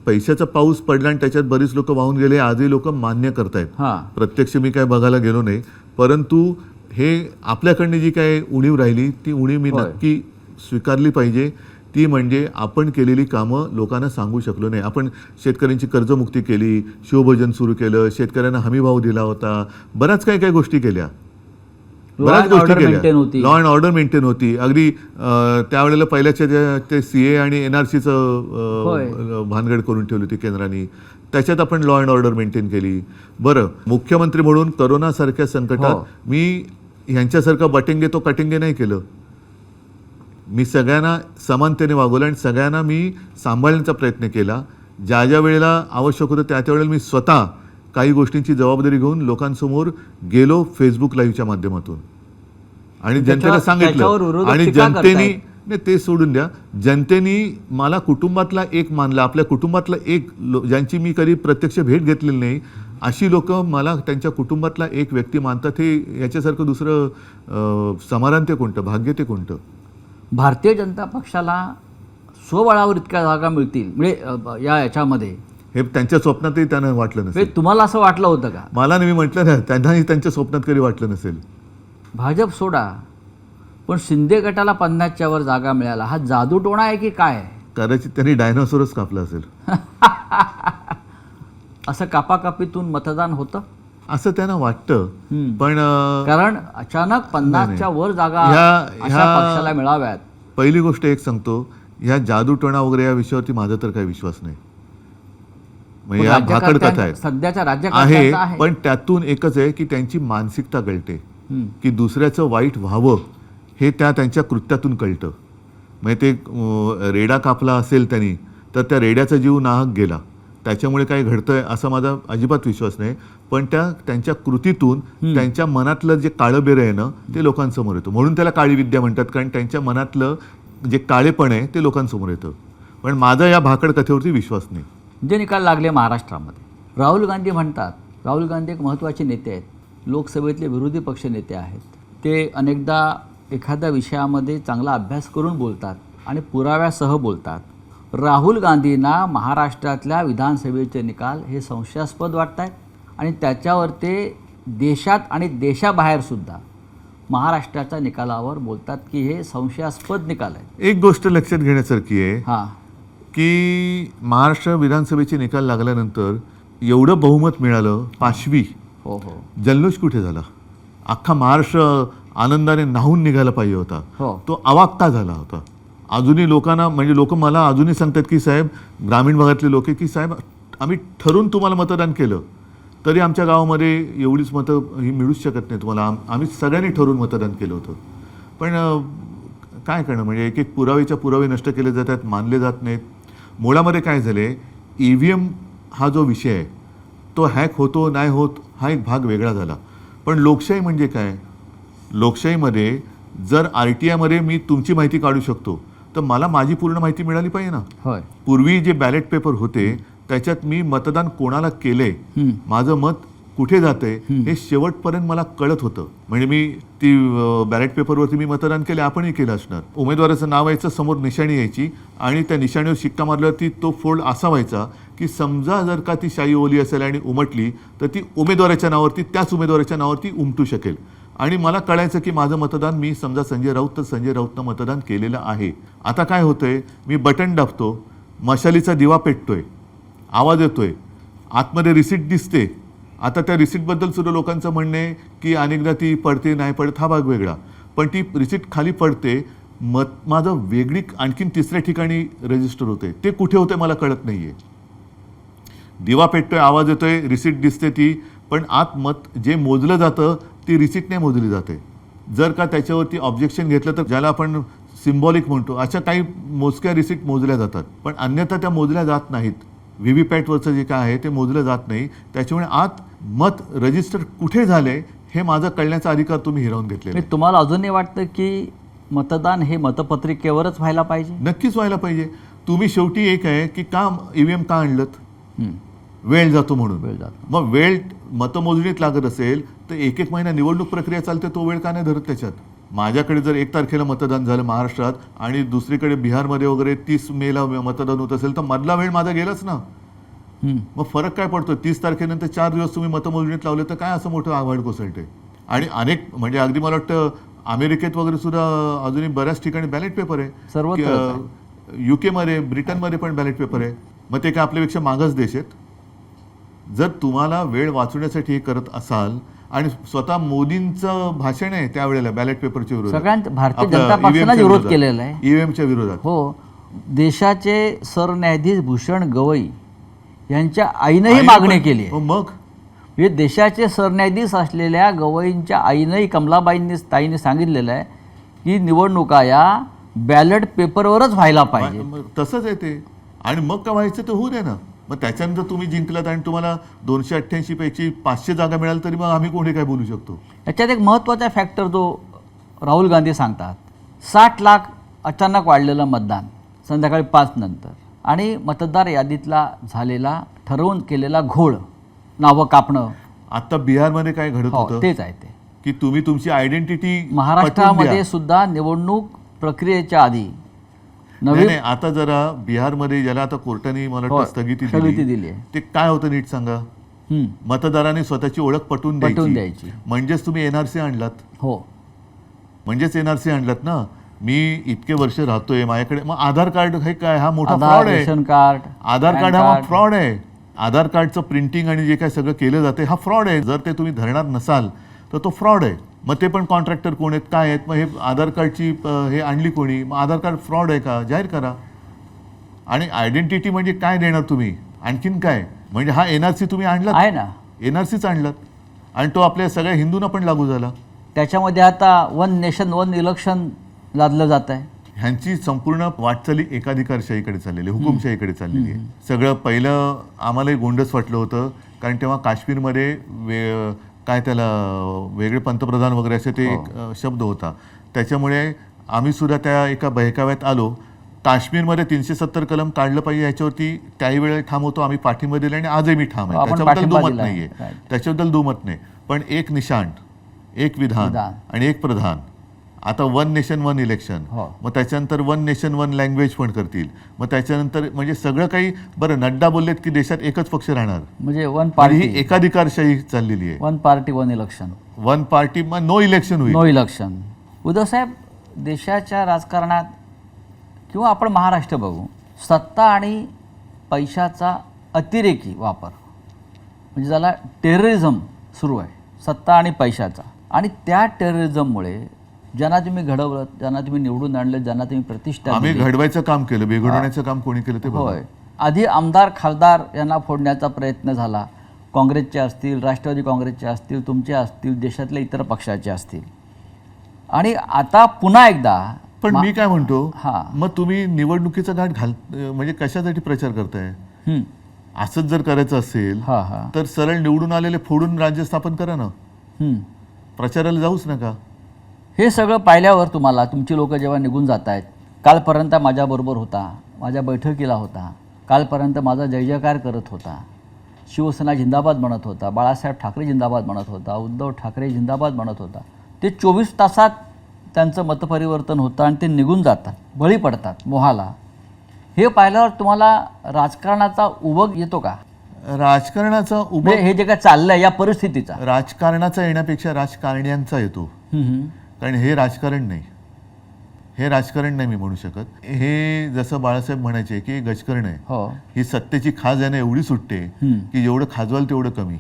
पैशाचा पाऊस पडला आणि त्याच्यात बरीच लोक वाहून गेले, आजही लोक मान्य करतायत. हा, प्रत्यक्ष मी काय बघायला गेलो नाही, परंतु हे आपल्याकडनं जी काय उणीव राहिली ती उणीव मी होय. नक्की स्वीकारली पाहिजे. ती म्हणजे आपण केलेली कामं लोकांना सांगू शकलो नाही. आपण शेतकऱ्यांची कर्जमुक्ती केली, शिवभोजन सुरू केलं, शेतकऱ्यांना हमीभाव दिला होता, बऱ्याच काही काही गोष्टी केल्या, बऱ्याच गोष्टी केल्या. लॉ अँड ऑर्डर मेंटेन होती. अगदी त्यावेळेला पहिल्याच्या ते CA आणि NRCचं भानगड करून ठेवली होती केंद्राने, त्याच्यात आपण लॉ अँड ऑर्डर मेंटेन केली. बरं, मुख्यमंत्री म्हणून करोनासारख्या संकटात मी ह्यांच्यासारखं बटेंगे तो कटेंगे नाही केलं. मी सगळ्यांना समानतेने वागवलं आणि सगळ्यांना मी सांभाळण्याचा प्रयत्न केला. ज्या ज्या वेळेला आवश्यक होतं त्या त्यावेळेला मी स्वतः काही गोष्टींची जबाबदारी घेऊन लोकांसमोर गेलो फेसबुक लाईव्हच्या माध्यमातून आणि जनतेला सांगितलं. आणि जनतेने नाही ते सोडून द्या, जनतेने मला कुटुंबातला एक मानला, आपल्या कुटुंबातला एक ज्यांची मी कधी प्रत्यक्ष भेट घेतलेली नाही अशी लोक मला त्यांच्या कुटुंबातला एक व्यक्ती मानतात. हे याच्यासारखं दुसरं समाधान ते कोणतं, भाग्य ते कोणतं? भारतीय जनता पक्षाला स्वबळावर इतक्या जागा मिळतील म्हणजे याच्यामध्ये हे त्यांच्या स्वप्नातही त्यांना वाटलं नसेल. तुम्हाला असं वाटलं होतं का? मला नाही, मी म्हटलं ना, त्यांनाही त्यांच्या स्वप्नात कधी वाटलं नसेल. भाजप सोडा, पण शिंदे गटाला 50च्या वर जागा मिळाला, हा जादूटोणा आहे की काय? कदाचित त्यांनी डायनोसॉरच कापला असेल. असं कापाकापीतून मतदान होतं असं त्यांना वाटतं. पण कारण अचानक 50च्या वर जागा अशा पक्षाला मिळाव्यात. पहिली गोष्ट एक सांगतो, ह्या जादूटोणा वगैरे या विषयावरती माझा तर काही विश्वास नाही. म्हणजे या भाकड कथा आहेत सध्याच्या आहे, राज्यकारणाचा पण त्यातून एकच आहे की त्यांची मानसिकता कळते की दुसऱ्याचं वाईट व्हावं हे त्यांच्या कृत्यातून कळतं. म्हणजे ते रेडा कापला असेल त्यांनी तर त्या रेड्याचा जीव नाहक गेला, त्याच्यामुळे काय घडतंय असा माझा अजिबात विश्वास नाही. पण त्यांच्या कृतीतून त्यांच्या मनातलं जे काळं बेरं आहे ना ते लोकांसमोर येतं. म्हणून त्याला काळी विद्या म्हणतात, कारण त्यांच्या मनातलं जे काळेपण आहे ते लोकांसमोर येतं. पण माझा या भाकड कथेवरती विश्वास नाही. जे निकाल लागले महाराष्ट्रामध्ये, राहुल गांधी म्हणतात, राहुल गांधी एक महत्त्वाचे नेते आहेत, लोकसभेतले विरोधी पक्ष नेते आहेत. ते अनेकदा एखाद्या विषयामध्ये चांगला अभ्यास करून बोलतात आणि पुराव्यासह बोलतात. राहुल गांधींना महाराष्ट्रातल्या विधानसभेचे निकाल हे संशयास्पद वाटत आहेत आणि त्याच्यावर ते देशात आणि देशाबाहेरसुद्धा महाराष्ट्राच्या निकालावर बोलतात की हे संशयास्पद निकाल आहेत. एक गोष्ट लक्षात घेण्यासारखी आहे हां की महाराष्ट्र विधानसभेचे निकाल लागल्यानंतर एवढं बहुमत मिळालं, 5वी हो, जल्लोष कुठे झाला? अख्खा महाराष्ट्र आनंदाने न्हावून निघायला पाहिजे होता, तो अवाक्ता झाला होता. अजूनही लोकांना, म्हणजे लोक मला अजूनही सांगतात की साहेब, ग्रामीण भागातले लोक की साहेब आम्ही ठरून तुम्हाला मतदान केलं तरी आमच्या गावामध्ये एवढीच मतं ही मिळूच शकत नाही तुम्हाला, आम्ही सगळ्यांनी ठरवून मतदान केलं होतं. पण काय करणं, म्हणजे एक एक पुरावेच्या पुरावे नष्ट केले जातात, मानले जात नाहीत. मुळामध्ये काय झाले, EVM हा जो विषय आहे तो हॅक होतो नाही होत हा एक भाग वेगळा झाला. पण लोकशाही म्हणजे काय? लोकशाहीमध्ये जर RTIमध्ये मी तुमची माहिती काढू शकतो तर मला माझी पूर्ण माहिती मिळाली पाहिजे ना. होय. पूर्वी जे बॅलेट पेपर होते त्याच्यात मी मतदान कोणाला केलंय, माझं मत कुठे जातंय हे शेवटपर्यंत मला कळत होतं. म्हणजे मी ती बॅलेट पेपरवरती मी मतदान केले, आपणही केलं असणार. उमेदवाराचं नाव यायचं, समोर निशाणी यायची आणि त्या निशाणीवर शिक्का मारल्यावरती तो फोल्ड असा व्हायचा की समजा जर का ती शाई ओली असेल आणि उमटली तर ती उमेदवाराच्या नावावरती, त्याच उमेदवाराच्या नावावरती उमटू शकेल. आणि मला कळायचं की माझं मतदान, मी समजा संजय राऊत तर संजय राऊतनं मतदान केलेलं आहे. आता काय होतंय, मी बटन दाबतो, मशालीचा दिवा पेटतोय, आवाज येतोय, आतमध्ये रिसीट दिसते. आता त्या रिसीटबद्दल सुद्धा लोकांचं म्हणणं आहे की अनेकदा ती पडते नाही पडत हा भाग वेगळा, पण ती रिसीट खाली पडते, माझं वेगळी आणखीन तिसऱ्या ठिकाणी रजिस्टर होते, ते कुठे होते मला कळत नाही आहे. दिवा पेटतोय, आवाज येतोय, रिसीट दिसते ती, पण आत मत जे मोजलं जातं ती रिसीट नाही मोजली जाते. जर का त्याच्यावरती ऑब्जेक्शन घेतलं तर ज्याला आपण सिम्बॉलिक म्हणतो अशा काही मोजक्या रिसीट मोजल्या जातात, पण अन्यथा त्या मोजल्या जात नाहीत. व्हीव्हीपॅटवरचं जे काय आहे ते मोजलं जात नाही. त्याच्यामुळे आत मत रजिस्टर कुठे झाले हे माझा कळण्याचा अधिकार तुम्ही हिरावून घेतले. तुम्हाला अजूनही वाटतं की मतदान हे मतपत्रिकेवरच व्हायला पाहिजे? नक्कीच व्हायला पाहिजे. तुम्ही शेवटी एक आहे की का EVM का आणलं? वेळ जातो म्हणून. वेळ जातो. मग वेळ मतमोजणीत लागत असेल तर एक एक महिना निवडणूक प्रक्रिया चालते, तो वेळ का नाही धरत त्याच्यात? माझ्याकडे जर 1 तारखेला मतदान झालं महाराष्ट्रात आणि दुसरीकडे बिहारमध्ये वगैरे 30 मेला मतदान होत असेल तर मधला वेळ माझा गेलाच ना. मग फरक काय पडतो? 30 तारखेनंतर 4 दिवस तुम्ही मतमोजणीत लावले तर काय असं मोठं आव्हान कोसळते? आणि अनेक म्हणजे अगदी मला वाटतं अमेरिकेत वगैरे सुद्धा अजूनही बऱ्याच ठिकाणी बॅलेट पेपर आहे. UK मध्ये ब्रिटनमध्ये पण बॅलेट पेपर आहे. मग ते काय आपल्यापेक्षा मागास देश आहेत? जर तुम्हाला वेळ वाचवण्यासाठी हे करत असाल आणि स्वतः मोदींचं भाषण आहे त्यावेळेला बॅलेट पेपरच्या विरोधात, सगळ्यांत भारतीय जनता पक्षाने विरोध केलेला आहे ईव्हीएमच्या विरोधात. हो, देशाचे सरन्यायाधीश भूषण गवई यांच्या आईनंही मागणी केली आहे. मग हे देशाचे सरन्यायाधीश असलेल्या गवईंच्या आईनंही ताईंनी सांगितलेलं आहे की निवडणुका या बॅलेट पेपरवरच व्हायला पाहिजे. तसंच आहे ते. आणि मग काय व्हायचं तर होऊ दे ना. मग त्याच्यानंतर तुम्ही जिंकलात आणि तुम्हाला 288 पैकी 500 जागा मिळाल तरी मग आम्ही कोणी काय बोलू शकतो? याच्यात एक महत्त्वाचा फॅक्टर जो राहुल गांधी सांगतात, 60 लाख अचानक वाढलेलं मतदान संध्याकाळी 5 नंतर आणि मतदार यादीतला झालेला ठरवून केलेला घोळ, नावं कापणं. आता बिहारमध्ये काय घडत होतं तेच आहे ते की तुम्ही तुमची आयडेंटिटी महाराष्ट्रामध्ये सुद्धा निवडणूक प्रक्रियेच्या आधी नाही. आता जरा बिहारमध्ये ज्याला आता कोर्टाने मला वाटतं स्थगिती दिली ते काय होतं नीट सांगा? मतदारांनी स्वतःची ओळख पटवून द्यायची. म्हणजेच तुम्ही एनआरसी आणलात. हो, म्हणजेच एनआरसी आणलात ना. मी इतके वर्ष राहतोय माझ्याकडे मग आधार कार्ड हे काय? हा मोठा फ्रॉड आहे. रेशन कार्ड, आधार कार्ड हा फ्रॉड आहे. आधार कार्डचं प्रिंटिंग आणि जे काय सगळं केलं जाते हा फ्रॉड आहे. जर ते तुम्ही धरणार नसाल तर तो फ्रॉड आहे. मग ते पण कॉन्ट्रॅक्टर कोण आहेत, काय आहेत? मग हे आधार कार्डची हे आणली कोणी? मग आधार कार्ड फ्रॉड आहे का? जाहीर करा. आणि आयडेंटिटी म्हणजे काय देणार तुम्ही? आणखीन काय? म्हणजे हा एनआरसी तुम्ही आणलात आहे ना, एनआरसीच आणलात आणि तो आपल्या सगळ्या हिंदूंना पण लागू झाला. त्याच्यामध्ये आता 1 नेशन 1 इलेक्शन लादलं जात आहे. ह्यांची संपूर्ण वाटचाली एकाधिकारशाहीकडे चाललेली आहे, हुकुमशाहीकडे चाललेली आहे. सगळं पहिलं आम्हालाही गोंडस वाटलं होतं कारण तेव्हा काश्मीरमध्ये काय त्याला वेगळे पंतप्रधान वगैरे असे ते एक शब्द होता. त्याच्यामुळे आम्ही सुद्धा त्या एका बहकाव्यात आलो. काश्मीरमध्ये 370 कलम काढलं पाहिजे याच्यावरती त्याही वेळेला ठाम होतो. आम्ही पाठिंबा दिला आणि आजही मी ठाम आहे. त्याच्याबद्दल दुमत नाहीये, त्याच्याबद्दल दुमत नाही. पण एक निशाण, एक विधान आणि एक प्रधान. आता 1 नेशन 1 इलेक्शन, मग त्याच्यानंतर 1 नेशन 1 लँग्वेज पण करतील. मग त्याच्यानंतर म्हणजे सगळं काही. बरं, नड्डा बोललेत की देशात एकच पक्ष राहणार, म्हणजे 1 पार्टी, ही एकाधिकारशाही चाललेली आहे. 1 पार्टी 1 इलेक्शन, 1 पार्टी मग नो इलेक्शन होईल. No election. उद्धव साहेब, देशाच्या राजकारणात किंवा आपण महाराष्ट्र बघू, सत्ता आणि पैशाचा अतिरेकी वापर म्हणजे ज्याला टेररिझम सुरू आहे, सत्ता आणि पैशाचा. आणि त्या टेररिझममुळे ज्यांना तुम्ही घडवलं, ज्यांना तुम्ही निवडून आणलं, ज्यांना तुम्ही प्रतिष्ठा आम्ही घडवायचं काम केलं, बिघडवण्याचं काम कोणी केलं ते होय. आधी आमदार खासदार यांना फोडण्याचा प्रयत्न झाला. काँग्रेसचे असतील, राष्ट्रवादी काँग्रेसचे असतील, तुमचे असतील, देशातल्या इतर पक्षाचे असतील. आणि आता पुन्हा एकदा. पण मी काय म्हणतो, मग तुम्ही निवडणुकीचा घाट म्हणजे कशासाठी प्रचार करताय? असंच जर करायचं असेल तर सरळ निवडून आलेले फोडून राज्य स्थापन करा ना. प्रचाराला जाऊच नका. हे सगळं पाहिल्यावर तुम्हाला तुमची लोक जेव्हा निघून जात आहेत, कालपर्यंत माझ्याबरोबर होता, माझ्या बैठकीला होता, कालपर्यंत माझा जय जयकार करत होता, शिवसेना जिंदाबाद म्हणत होता, बाळासाहेब ठाकरे जिंदाबाद म्हणत होता, उद्धव ठाकरे जिंदाबाद म्हणत होता, ते 24 तासात त्यांचं मतपरिवर्तन होतं आणि ते निघून जातात, बळी पडतात मोहाला. हे पाहिल्यावर तुम्हाला राजकारणाचा उबग येतो का? राजकारणाचा उबग, हे जे काय चाललंय या परिस्थितीचा, राजकारणाचा येण्यापेक्षा राजकारण्यांचा येतो. कारण हे राजकारण नाही, हे राजकारण नाही मी म्हणू शकत. हे जसं बाळासाहेब म्हणायचे की गजकरण आहे, ही सत्तेची खाज आहे ना एवढी सुटते की जेवढं खाजवाल तेवढं कमी.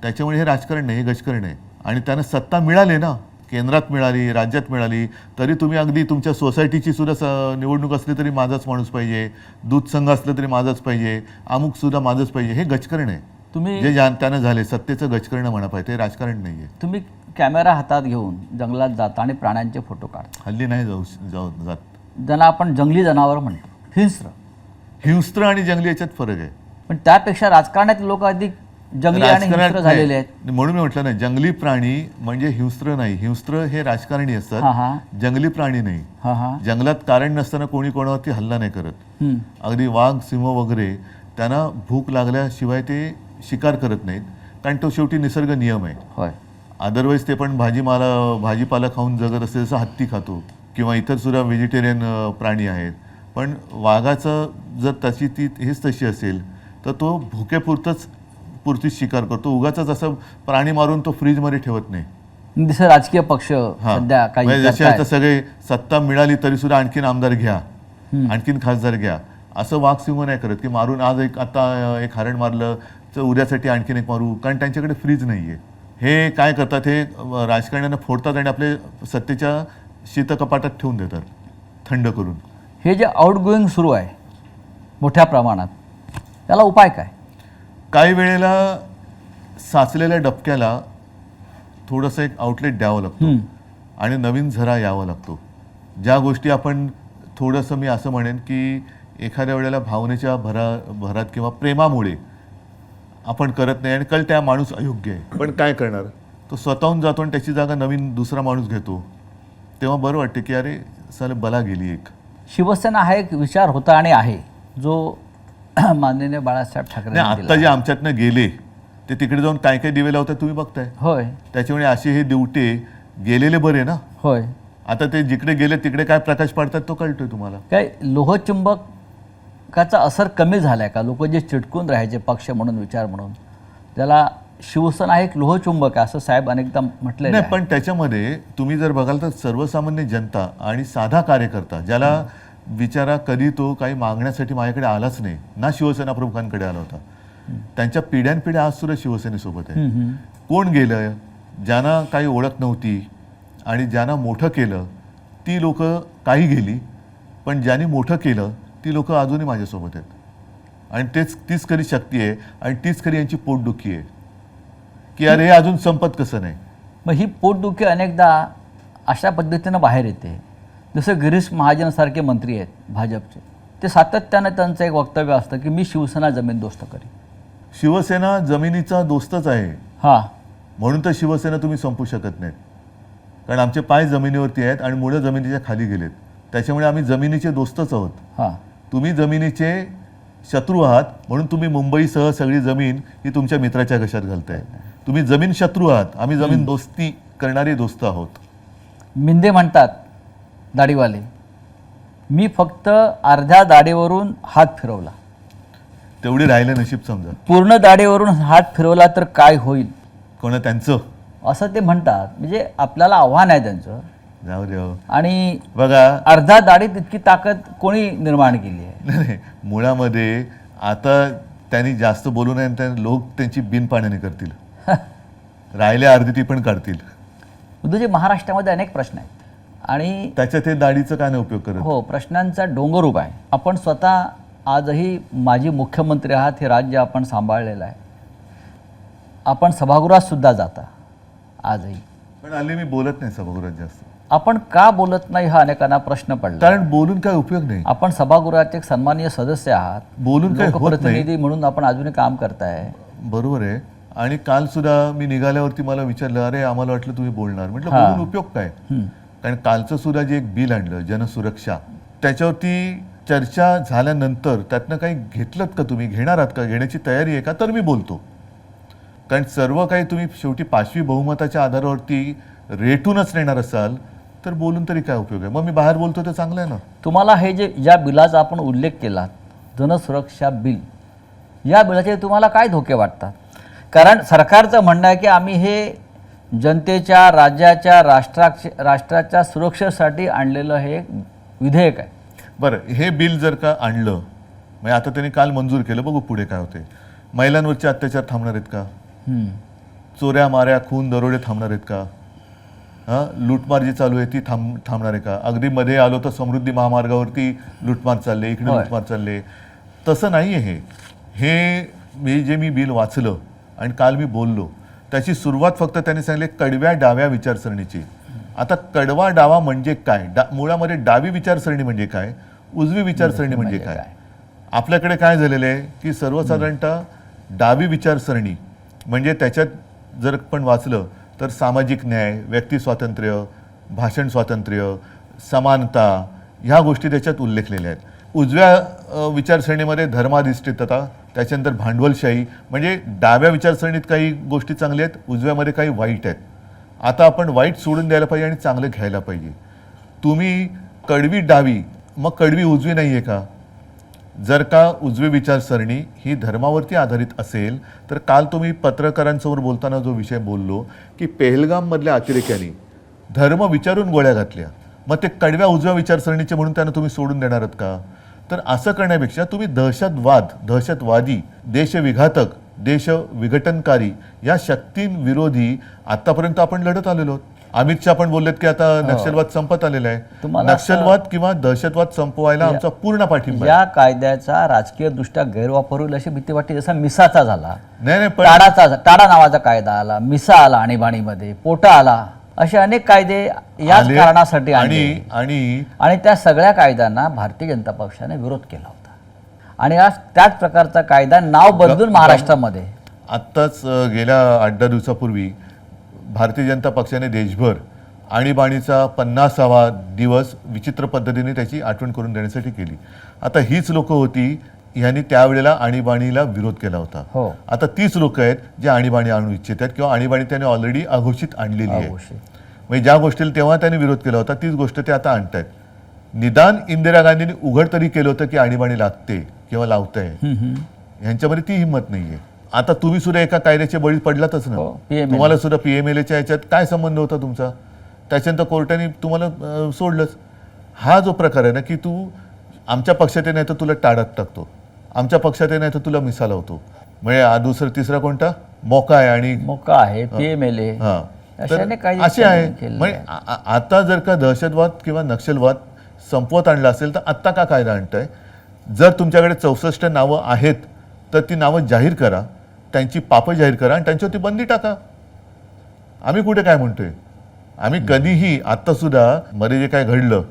त्याच्यामुळे हे राजकारण नाही, हे गजकरण आहे. आणि त्यांना सत्ता मिळाली ना, केंद्रात मिळाली, राज्यात मिळाली, तरी तुम्ही अगदी तुमच्या सोसायटीची सुद्धा निवडणूक असली तरी माझाच माणूस पाहिजे, दूध संघ असलं तरी माझाच पाहिजे, अमुक सुद्धा माझंच पाहिजे. हे गजकरण आहे. तुम्ही जे त्यानं झाले सत्तेचं गजकरण म्हणा पाहिजे, राजकारण नाहीये. तुम्ही कॅमेरा हातात घेऊन जंगलात जाता आणि प्राण्यांचे फोटो काढता. हल्ली नाही जात. ज्यांना आपण जंगली जनावर म्हणतो, हिंस्त्र आणि जंगली याच्यात फरक आहे. पण त्यापेक्षा राजकारणात लोक अधिक जंगली आणि हिंस्त्र झालेले आहेत. म्हणून मी म्हटलं ना, जंगली प्राणी म्हणजे हिंस्त्र नाही. हिंस्त्र हे राजकारणी असतात, जंगली प्राणी नाही. जंगलात कारण नसताना कोणी कोणावरती हल्ला नाही करत. अगदी वाघ, सिंह वगैरे त्यांना भूक लागल्याशिवाय ते शिकार करत नाहीत, कारण तो शेवटी निसर्ग नियम आहे. अदरवाईज ते पण भाजीपाला खाऊन जगत असते, जसं हत्ती खातो किंवा इतर सुद्धा व्हेजिटेरियन प्राणी आहेत. पण वाघाचं जर हेच तशी असेल तर तो पुरतीच शिकार करतो. उगाच असं प्राणी मारून तो फ्रीजमध्ये ठेवत नाही. जसं राजकीय पक्ष सध्या काही म्हणजे जसे करतायत. आता सगळे सत्ता मिळाली तरी सुद्धा आणखीन आमदार घ्या, आणखीन खासदार घ्या, असं वाघ सिंह नाही करत की मारून आज आता एक हरण मारलं तर उद्यासाठी आणखीन एक मारू, कारण त्यांच्याकडे फ्रीज नाहीये. हे काय करतात, हे राजकारण्यांना फोडतात आणि आपले सत्तेच्या शीतकपाटात ठेवून देतात थंड करून. हे जे आउटगोईंग सुरू आहे मोठ्या प्रमाणात, त्याला उपाय काय? काही वेळेला साचलेल्या डबक्याला थोडंसं एक आउटलेट द्यावं लागतं आणि नवीन झरा यावं लागतो. ज्या गोष्टी आपण थोडंसं, मी असं म्हणेन की एखाद्या वेळेला भावनेच्या भरात किंवा प्रेमामुळे आपण करत नाही आणि कळ त्या माणूस अयोग्य आहे, पण काय करणार, तो स्वतःहून जातो आणि त्याची जागा नवीन दुसरा माणूस घेतो. तेव्हा बरं वाटतं की अरे साले बला गेली एक. शिवसेना हा एक विचार होता आणि आहे जो माननीय बाळासाहेब ठाकरे आत्ता जे आमच्यातनं गेले ते तिकडे जाऊन काय काय दिवे लावतात तुम्ही बघताय. होय, त्याच्यामुळे असे हे दिवटे गेलेले बरे ना. होय, आता ते जिकडे गेले तिकडे काय प्रकाश पडतात तो कळतोय तुम्हाला. काय लोहचुंबकाचा असर कमी झालाय का? लोक जे चिटकून राहायचे पक्ष म्हणून, विचार म्हणून, ज्याला शिवसेना एक लोहचुंबक आहे असं साहेब अनेकदा म्हटलेलं नाही, आहे. पण त्याच्यामध्ये तुम्ही जर बघाल तर सर्वसामान्य जनता आणि साधा कार्यकर्ता ज्याला बिचारा कधी तो काही मागण्यासाठी माझ्याकडे आलाच नाही ना, शिवसेना प्रमुखांकडे आला होता, त्यांच्या पिढ्यानपिढ्या आज सुद्धा शिवसेनेसोबत आहे. कोण गेलं, ज्यांना काही ओळख नव्हती आणि ज्यांना मोठं केलं ती लोक काही गेली, पण ज्यांनी मोठं केलं ती लोक अजूनही माझ्यासोबत आहेत. आणि तीच खरी शक्ती आहे आणि तीच खरी यांची पोटदुखी आहे की अरे हे अजून संपत कसं नाही. मग ही पोटदुखी अनेकदा अशा पद्धतीनं बाहेर येते. जसं गिरीश महाजनसारखे मंत्री आहेत भाजपचे, ते सातत्यानं त्यांचं एक वक्तव्य असतं की मी शिवसेना जमीनदोस्त करेन. शिवसेना जमिनीचा दोस्तच आहे, म्हणून तर शिवसेना तुम्ही संपू शकत नाहीत. कारण आमचे पाय जमिनीवरती आहेत आणि मुळे जमिनीच्या खाली गेलेत, त्याच्यामुळे आम्ही जमिनीचे दोस्तच आहोत. तुम्ही जमिनीचे शत्रू आहात, म्हणून तुम्ही मुंबईसह सगळी जमीन ही तुमच्या मित्राच्या घशात घालताय. तुम्ही जमीन शत्रू आहात, आम्ही जमीन दोस्ती करणारे दोस्त आहोत. मिंदे म्हणतात दाढीवाले, मी फक्त अर्ध्या दाढीवरून हात फिरवला, तेवढे राहिले नशीब समजा. पूर्ण दाढीवरून हात फिरवला तर काय होईल, कोण त्यांचं असं ते म्हणतात. म्हणजे आपल्याला आव्हान आहे त्यांचं. जाऊ दे. आणि बघा, अर्धा दाढीत इतकी ताकद कोणी निर्माण केली आहे? नाही, मुळामध्ये आता त्यांनी जास्त बोलू नये, आणि लोक त्यांची बिनपाण्याने करतील. राहिल्या अर्धी ती पण काढतील. उद्धवजी, महाराष्ट्रामध्ये अनेक प्रश्न आहेत आणि त्याच्यात हे दाढीचा काय नाही उपयोग करत. हो, प्रश्नांचा डोंगर उभा आहे. आपण स्वतः आजही माजी मुख्यमंत्री आहात, हे राज्य आपण सांभाळलेलं आहे. आपण सभागृहात सुद्धा जाता आजही, पण हल्ली मी बोलत नाही सभागृहात जास्त. आपण का बोलत नाही हा अनेकांना प्रश्न पडला. कारण बोलून काय उपयोग नाही. आपण सभागृहाचे एक सन्माननीय सदस्य आहात, बोलून काय होत नाही. लोकप्रतिनिधी म्हणून आपण अजूनही काम करताय. बरोबर आहे. आणि काल सुद्धा मी निघाल्यावरती मला विचारलं, अरे आम्हाला वाटलं तुम्ही बोलणार. म्हटलं बोलून उपयोग काय. कारण कालचं सुद्धा जे एक बिल आणलं जनसुरक्षा, त्याच्यावरती चर्चा झाल्यानंतर त्यातनं काही घेतलं का, तुम्ही घेणार आहात का, घेण्याची तयारी आहे का, तर मी बोलतो. कारण सर्व काही तुम्ही शेवटी 5वी बहुमताच्या आधारावरती रेटूनच नेणार असाल तर बोलून तरी काय उपयोग आहे. मग मी बाहेर बोलतो ते चांगलं आहे ना. तुम्हाला हे जे ज्या बिलाचा आपण उल्लेख केला, जनसुरक्षा बिल, या बिलाचे तुम्हाला काय धोके वाटतात? कारण सरकारचं म्हणणं आहे की आम्ही हे जनतेच्या, राज्याच्या, राष्ट्राच्या सुरक्षेसाठी आणलेलं हे विधेयक आहे. बरं, हे बिल जर का आणलं, म्हणजे आता त्यांनी काल मंजूर केलं, बघू पुढे काय होते. महिलांवरचे अत्याचार थांबणार आहेत का? चोऱ्या माऱ्या, खून, दरोडे थांबणार आहेत का? लूटमार जी चालू आहे ती थांबणार आहे का? अगदी मध्ये आलो तर समृद्धी महामार्गावरती लूटमार चालले, इकडे लूटमार चालले. तसं नाही आहे हे. मी बिल वाचलं आणि काल मी बोललो, त्याची सुरुवात फक्त त्यांनी सांगितले कडव्या डाव्या विचारसरणीची. आता कडवा डावा म्हणजे काय? मुळामध्ये डावी विचारसरणी म्हणजे काय, उजवी विचारसरणी म्हणजे काय? आपल्याकडे काय झालेलं आहे की सर्वसाधारणतः डावी विचारसरणी म्हणजे त्याच्यात जर पण वाचलं तर सामाजिक न्याय, व्यक्ती स्वातंत्र्य, भाषण स्वातंत्र्य, समानता, ह्या गोष्टी त्याच्यात उल्लेखलेल्या आहेत. उजव्या विचारसरणीमध्ये धर्माधिष्ठितता, त्याच्यानंतर भांडवलशाही. म्हणजे डाव्या विचारसरणीत काही गोष्टी चांगल्या आहेत, उजव्यामध्ये काही वाईट आहेत. आता आपण वाईट सोडून द्यायला पाहिजे आणि चांगलं घ्यायला पाहिजे. तुम्ही कडवी डावी मग कडवी उजवी नाही आहे का? जर का उजवी विचारसरणी ही धर्मावरती आधारित असेल तर काल तुम्ही पत्रकारांसमोर बोलताना जो विषय बोललो की पेहलगाममधल्या अतिरेक्यांनी धर्म विचारून गोळ्या घातल्या, मग ते कडव्या उजव्या विचारसरणीचे म्हणून त्यांना तुम्ही सोडून देणार आहात का? तर असं करण्यापेक्षा तुम्ही दहशतवादी, देशविघातक, देश विघटनकारी या शक्तींविरोधी आतापर्यंत आपण लढत आलेलो आहोत. अमित शहा पण बोललेत की आता नक्षलवाद संपत आलेला आहे. नक्षलवाद किंवा दहशतवाद संपवायला आमचा पूर्ण पाठिंबा आहे. या कायद्याचा राजकीय दृष्ट्या गैरवापर होईल अशी भीती वाटते. जसा मिसाचा झाला, नाही पण टाडा नावाचा कायदा आला, मिसा आला आणीबाणीमध्ये, पोटा आला, असे अनेक कायदे याच कारणासाठी आणि आणि त्या सगळ्या कायद्यांना भारतीय जनता पक्षाने विरोध केला होता. आणि आज त्याच प्रकारचा कायदा नाव बदलून महाराष्ट्रामध्ये आत्ताच गेल्या 8-10 दिवसापूर्वी भारतीय जनता पक्षाने देशभर आणीबाणीचा 50वा दिवस विचित्र पद्धतीने त्याची आठवण करून देण्यासाठी केली. आता हीच लोक होती यांनी त्यावेळेला आणीबाणीला विरोध केला होता. आता तीच लोक आहेत जे आणीबाणी आणू इच्छित आहेत किंवा आणीबाणी त्यांनी ऑलरेडी अघोषित आणलेली आहे. म्हणजे ज्या गोष्टीला तेव्हा त्यांनी विरोध केला होता तीच गोष्ट ते आता आणतायत. निदान इंदिरा गांधींनी उघड तरी केलं होतं की आणीबाणी लागते किंवा लावताय, ह्यांच्यामध्ये ती हिंमत नाहीये. आता तुम्ही सुद्धा एका कायद्याचे बळी पडलातच ना. तुम्हाला सुद्धा PMLAच्या याच्यात काय संबंध होता तुमचा? त्याच्यानंतर कोर्टाने तुम्हाला सोडलंच. हा जो प्रकार आहे ना की तू आमच्या पक्षात नाही तर तुला टाळत टाकतो, आमच्या पक्षात नाही तर तुला मिसा लावतो, म्हणजे दुसरा तिसरा कोणता मोका आहे आणि मोका आहे PMLA असे आहे. म्हणजे आता जर का दहशतवाद किंवा नक्षलवाद संपवत आणला असेल तर आत्ता का कायदा आणताय? जर तुमच्याकडे 64 नावं आहेत तर ती नावं जाहीर करा, त्यांची पापं जाहीर करा आणि त्यांच्यावरती बंदी टाका. आम्ही कुठे काय म्हणतोय? आम्ही कधीही आत्तासुद्धा मध्ये जे काय घडलं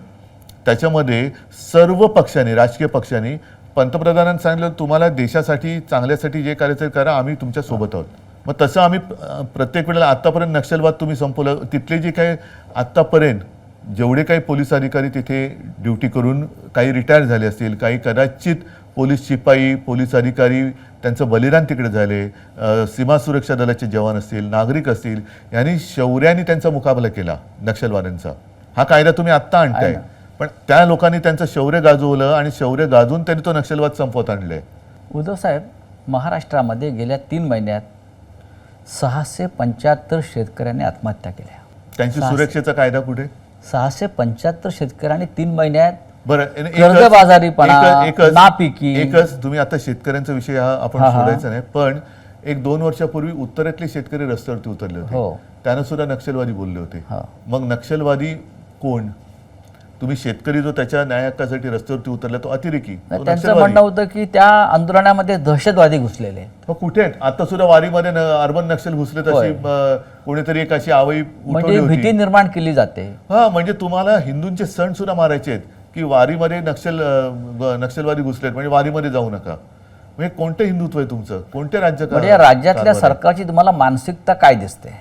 त्याच्यामध्ये सर्व पक्षांनी, राजकीय पक्षांनी पंतप्रधानांनी सांगितलं तुम्हाला देशासाठी चांगल्यासाठी जे करायचं करा, आम्ही तुमच्या सोबत आहोत. मग तसं आम्ही प्रत्येक वेळेला आत्तापर्यंत नक्षलवाद तुम्ही संपवलं, तिथले जे काही आत्तापर्यंत जेवढे काही पोलीस अधिकारी तिथे ड्युटी करून काही रिटायर झाले असतील, काही कदाचित पोलीस शिपाई, पोलीस अधिकारी त्यांचं बलिदान तिकडे झाले, सीमा सुरक्षा दलाचे जवान असतील, नागरिक असतील, यांनी शौर्याने त्यांचा मुकाबला केला नक्षलवाद्यांचा. हा कायदा तुम्ही आत्ता आणताय, पण त्या लोकांनी त्यांचं शौर्य गाजवलं आणि शौर्य गाजवून त्यांनी तो नक्षलवाद संपवत आणलाय. उद्धव साहेब, महाराष्ट्रामध्ये गेल्या 3 महिन्यात 675 शेतकऱ्यांनी आत्महत्या केल्या. त्यांची सुरक्षेचा कायदा कुठे? 675 शेतकऱ्यांनी 3 महिन्यात बरं, कर्जबाजारीपणा, नापिकी. एकच तुम्ही आता शेतकऱ्यांचा विषय हा आपण सोडायचा नाही, पण 1-2 वर्षापूर्वी उत्तरेतले शेतकरी रस्त्यावरती उतरले होते, त्यांना सुद्धा नक्षलवादी बोलले होते. मग नक्षलवादी कोण? तुम्ही शेतकरी जो त्याच्या न्याय हक्कासाठी रस्त्यावरती उतरला तो अतिरेकी. त्यांचं म्हणणं होतं की त्या आंदोलनामध्ये दहशतवादी घुसलेले. मग कुठे आहेत? आता सुद्धा वारीमध्ये अर्बन नक्षल घुसले, तशी कोणीतरी एक अशी आवई म्हणजे भीती निर्माण केली जाते. म्हणजे तुम्हाला हिंदूंचे सण सुद्धा मारायचे आहेत की वारीमध्ये नक्षलवादी घुसलेत म्हणजे वारीमध्ये जाऊ नका. म्हणजे कोणतं हिंदुत्व आहे तुमचं? कोणत्या राज्यातल्या सरकारची तुम्हाला मानसिकता काय दिसते?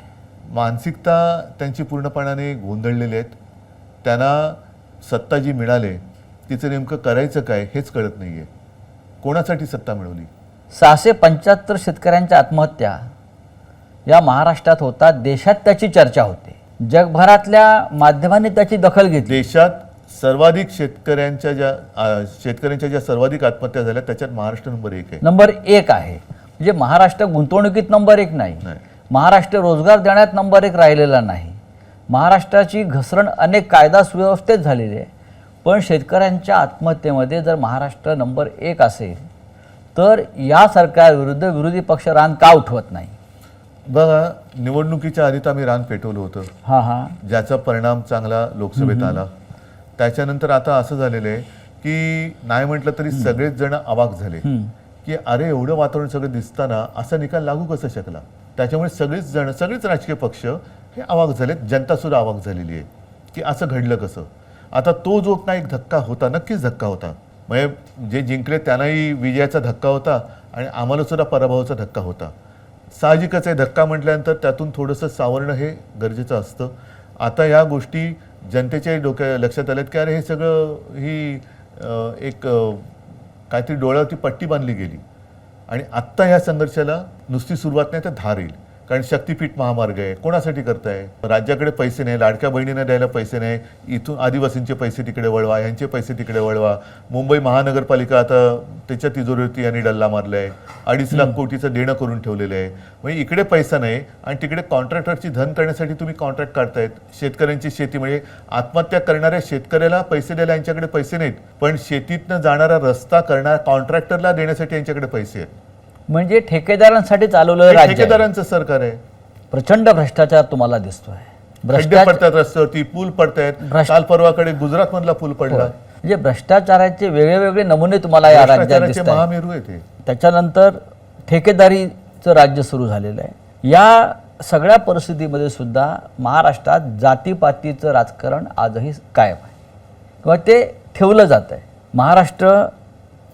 मानसिकता त्यांची पूर्णपणाने गोंधळलेली आहेत. त्यांना सत्ता जी मिळाली तिचं नेमकं करायचं काय हेच कळत नाहीये. कोणासाठी सत्ता मिळवली? 675 शेतकऱ्यांच्या आत्महत्या या महाराष्ट्रात होतात, देशात त्याची चर्चा होते, जगभरातल्या माध्यमांनी त्याची दखल घेतली. देशात सर्वाधिक शेतकऱ्यांच्या ज्या सर्वाधिक आत्महत्या झाल्या त्याच्यात महाराष्ट्र नंबर 1 आहे. नंबर 1 आहे. म्हणजे महाराष्ट्र गुंतवणुकीत नंबर 1 नाही, महाराष्ट्र रोजगार देण्यात नंबर 1 राहिलेला नाही. महाराष्ट्राची घसरण अनेक कायदा सुव्यवस्थेत झालेली आहे, पण शेतकऱ्यांच्या आत्महत्येमध्ये जर महाराष्ट्र नंबर 1 असेल तर या सरकारविरुद्ध विरोधी पक्ष रान का उठवत नाही? बघा, निवडणुकीच्या आधी तर आम्ही रान पेटवलं होतं, ज्याचा परिणाम चांगला लोकसभेत आला. त्याच्यानंतर आता असं झालेलं आहे की नाही म्हटलं तरी सगळेच जण अवाक झाले की अरे एवढं वातावरण सगळं दिसताना असा निकाल लागू कसा शकला. त्याच्यामुळे सगळेच राजकीय पक्ष हे अवाक झालेत, जनता सुद्धा अवाक झालेली आहे की असं घडलं कसं. आता तो जो काही धक्का होता, नक्कीच धक्का होता. म्हणजे जे जिंकले त्यांनाही विजयाचा धक्का होता आणि आम्हाला सुद्धा पराभवाचा धक्का होता. साहजिकच आहे, धक्का म्हटल्यानंतर त्यातून थोडंसं सावरणं हे गरजेचं असतं. आता या गोष्टी जनतेच्याही लक्षात आल्यात की अरे हे सगळं ही एक काहीतरी डोळ्यावरती पट्टी बांधली गेली आणि आत्ता ह्या संघर्षाला नुसती सुरुवात नाही तर धार येईल. कारण शक्तीपीठ महामार्ग आहे, कोणासाठी करताय? राज्याकडे पैसे नाही, लाडक्या बहिणींना द्यायला पैसे नाही, इथून आदिवासींचे पैसे तिकडे वळवा, ह्यांचे पैसे तिकडे वळवा. मुंबई महानगरपालिका आता त्याच्या तिजोरीवरती यांनी डल्ला मारलाय, 2.5 लाख कोटीचं देणं करून ठेवलेलं आहे. म्हणजे इकडे पैसा नाही आणि तिकडे कॉन्ट्रॅक्टरची धन करण्यासाठी तुम्ही कॉन्ट्रॅक्ट काढतायत. शेतकऱ्यांची शेती म्हणजे आत्महत्या करणाऱ्या शेतकऱ्याला पैसे द्यायला यांच्याकडे पैसे नाहीत, पण शेतीतनं जाणारा रस्ता करणाऱ्या कॉन्ट्रॅक्टरला देण्यासाठी यांच्याकडे पैसे आहेत. म्हणजे ठेकेदारांसाठी चालवलं राज्य आहे. ठेकेदारांचं सरकार आहे. प्रचंड भ्रष्टाचार तुम्हाला दिसतोय. खड्डे पडतात रस्त्यावरती, पूल पडतायत. काल परवाकडे गुजरात मधला पूल पडला. म्हणजे भ्रष्टाचाराचे वेगळे नमुने तुम्हाला या राज्यात भ्रष्टाचाराचे दिसतात. महामेरू आहे ते. त्याच्यानंतर ठेकेदारीचं राज्य सुरू झालेलं आहे. या सगळ्या परिस्थितीमध्ये सुद्धा महाराष्ट्रात जातीपातीचं राजकारण आजही कायम आहे किंवा ते ठेवलं जात आहे. महाराष्ट्र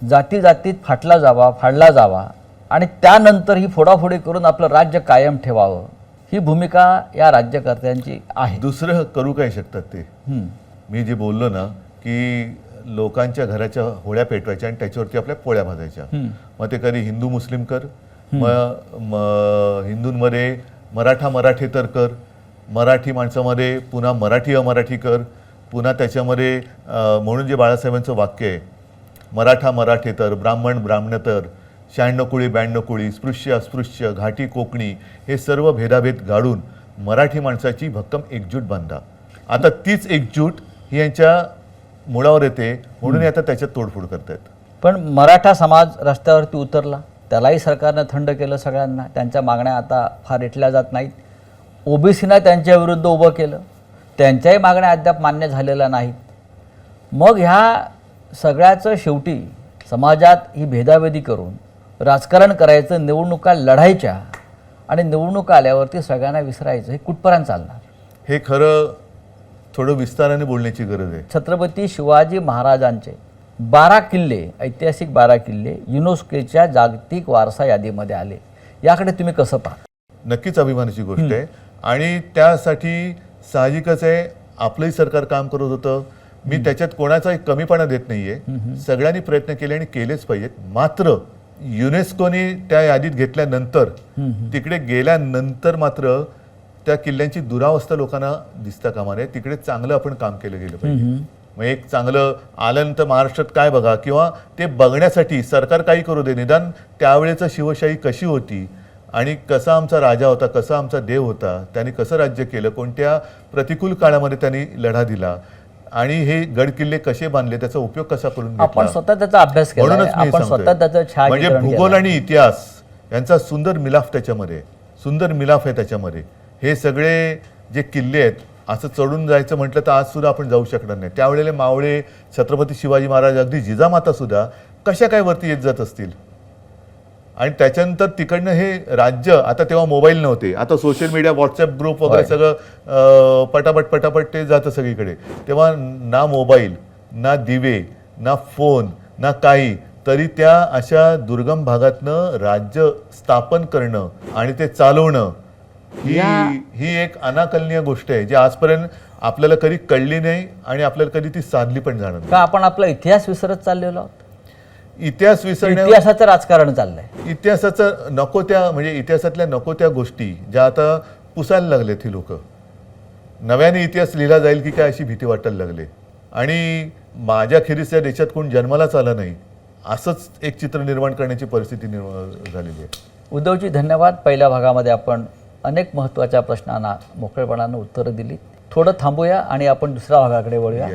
जातीत फाडला जावा आणि त्यानंतर ही फोडाफोडी करून आपलं राज्य कायम ठेवावं, ही भूमिका या राज्यकर्त्यांची आहे. दुसरं करू काय शकतात ते? मी जे बोललो ना की लोकांच्या घराच्या होळ्या पेटवायच्या आणि त्याच्यावरती आपल्या पोळ्या भाजायच्या. मग ते कधी हिंदू मुस्लिम कर, मग हिंदूंमध्ये मराठेतर कर, मराठी माणसामध्ये पुन्हा मराठी अमराठी कर, पुन्हा त्याच्यामध्ये म्हणून जे बाळासाहेबांचं वाक्य आहे, मराठेतर, ब्राह्मणेतर, 96 कुळी 92 कुळी, स्पृश्य अस्पृश्य, घाटी कोकणी, हे सर्व भेदाभेद गाडून मराठी माणसाची भक्कम एकजूट बांधा. आता तीच एकजूट ही यांच्या मुळावर येते म्हणून आता त्याच्यात तोडफोड करतायत. पण मराठा समाज रस्त्यावरती उतरला, त्यालाही सरकारनं थंड केलं सगळ्यांना. त्यांच्या मागण्या आता फार रेटल्या जात नाहीत. ओबीसीना त्यांच्या विरुद्ध उभं केलं, त्यांच्याही मागण्या अद्याप मान्य झालेल्या नाहीत. मग ह्या सगळ्याचं शेवटी समाजात ही भेदाभेदी करून राजकारण करायचं, निवडणुका लढायच्या आणि निवडणुका आल्यावरती सगळ्यांना विसरायचं, हे कुठपर्यंत चालणार? हे खरं थोडं विस्ताराने बोलण्याची गरज आहे. छत्रपती शिवाजी महाराजांचे 12 किल्ले, ऐतिहासिक 12 किल्ले युनेस्कोच्या जागतिक वारसा यादीमध्ये आले. याकडे तुम्ही कसं पाहता? नक्कीच अभिमानाची गोष्ट आहे आणि त्यासाठी साहजिकच आहे आपलंही सरकार काम करत होतं. मी त्याच्यात कोणाचाही कमीपणा देत नाहीये. सगळ्यांनी प्रयत्न केले आणि केलेच पाहिजेत. मात्र युनेस्कोने त्या यादीत घेतल्यानंतर, तिकडे गेल्यानंतर मात्र त्या किल्ल्यांची दुरावस्था लोकांना दिसता कामा नये. तिकडे चांगलं आपण काम केलं गेलं पाहिजे. मग एक चांगलं आल्यानंतर महाराष्ट्रात काय बघा, किंवा ते बघण्यासाठी सरकार काही करू दे, निदान त्यावेळेचं शिवशाही कशी होती आणि कसा आमचा राजा होता, कसा आमचा देव होता, त्यांनी कसं राज्य केलं, कोणत्या प्रतिकूल काळामध्ये त्यांनी लढा दिला आणि हे गड किल्ले कसे बांधले, त्याचा उपयोग कसा करून आपण स्वतः त्याचा अभ्यास केला, आपण स्वतः त्याचं छायाचित्रण म्हणजे भूगोल आणि इतिहास यांचा सुंदर मिलाफ त्याच्यामध्ये, सुंदर मिलाफ आहे त्याच्यामध्ये. हे सगळे जे किल्ले आहेत, असं चढून जायचं म्हटलं तर आज सुद्धा आपण जाऊ शकणार नाही. त्यावेळेला मावळे, छत्रपती शिवाजी महाराज, अगदी जिजामाता सुद्धा कशा काय वरती येत जात असतील. आणि त्याच्यानंतर तिकडनं हे राज्य, आता तेव्हा मोबाईल नव्हते, आता सोशल मीडिया, व्हॉट्सअप ग्रुप वगैरे सगळं पटापट ते जातं सगळीकडे. तेव्हा ना मोबाईल, ना दिवे, ना फोन, ना काही, तरी त्या अशा दुर्गम भागातनं राज्य स्थापन करणं आणि ते चालवणं ही एक अनाकलनीय गोष्ट आहे, जी आजपर्यंत आपल्याला कधी कळली नाही आणि आपल्याला कधी ती साधली पण जाणार नाही. का आपण आपला इतिहास विसरत चाललेलो आहोत? इतिहास विसरण्या, इतिहासाचं राजकारण चाललंय. इतिहासाचं नको त्या, म्हणजे इतिहासातल्या नको त्या गोष्टी ज्या आता पुसायला लागलेत ही लोक. नव्याने इतिहास लिहिला जाईल की काय अशी भीती वाटायला लागले. आणि माझ्या खेरीस या देशात कोण जन्मालाच आलं नाही असंच एक चित्र निर्माण करण्याची परिस्थिती निर्माण झालेली आहे. उद्धवजी धन्यवाद. पहिल्या भागामध्ये आपण अनेक महत्त्वाच्या प्रश्नांना मोकळेपणानं उत्तरं दिली. थोडं थांबूया आणि आपण दुसऱ्या भागाकडे वळूया.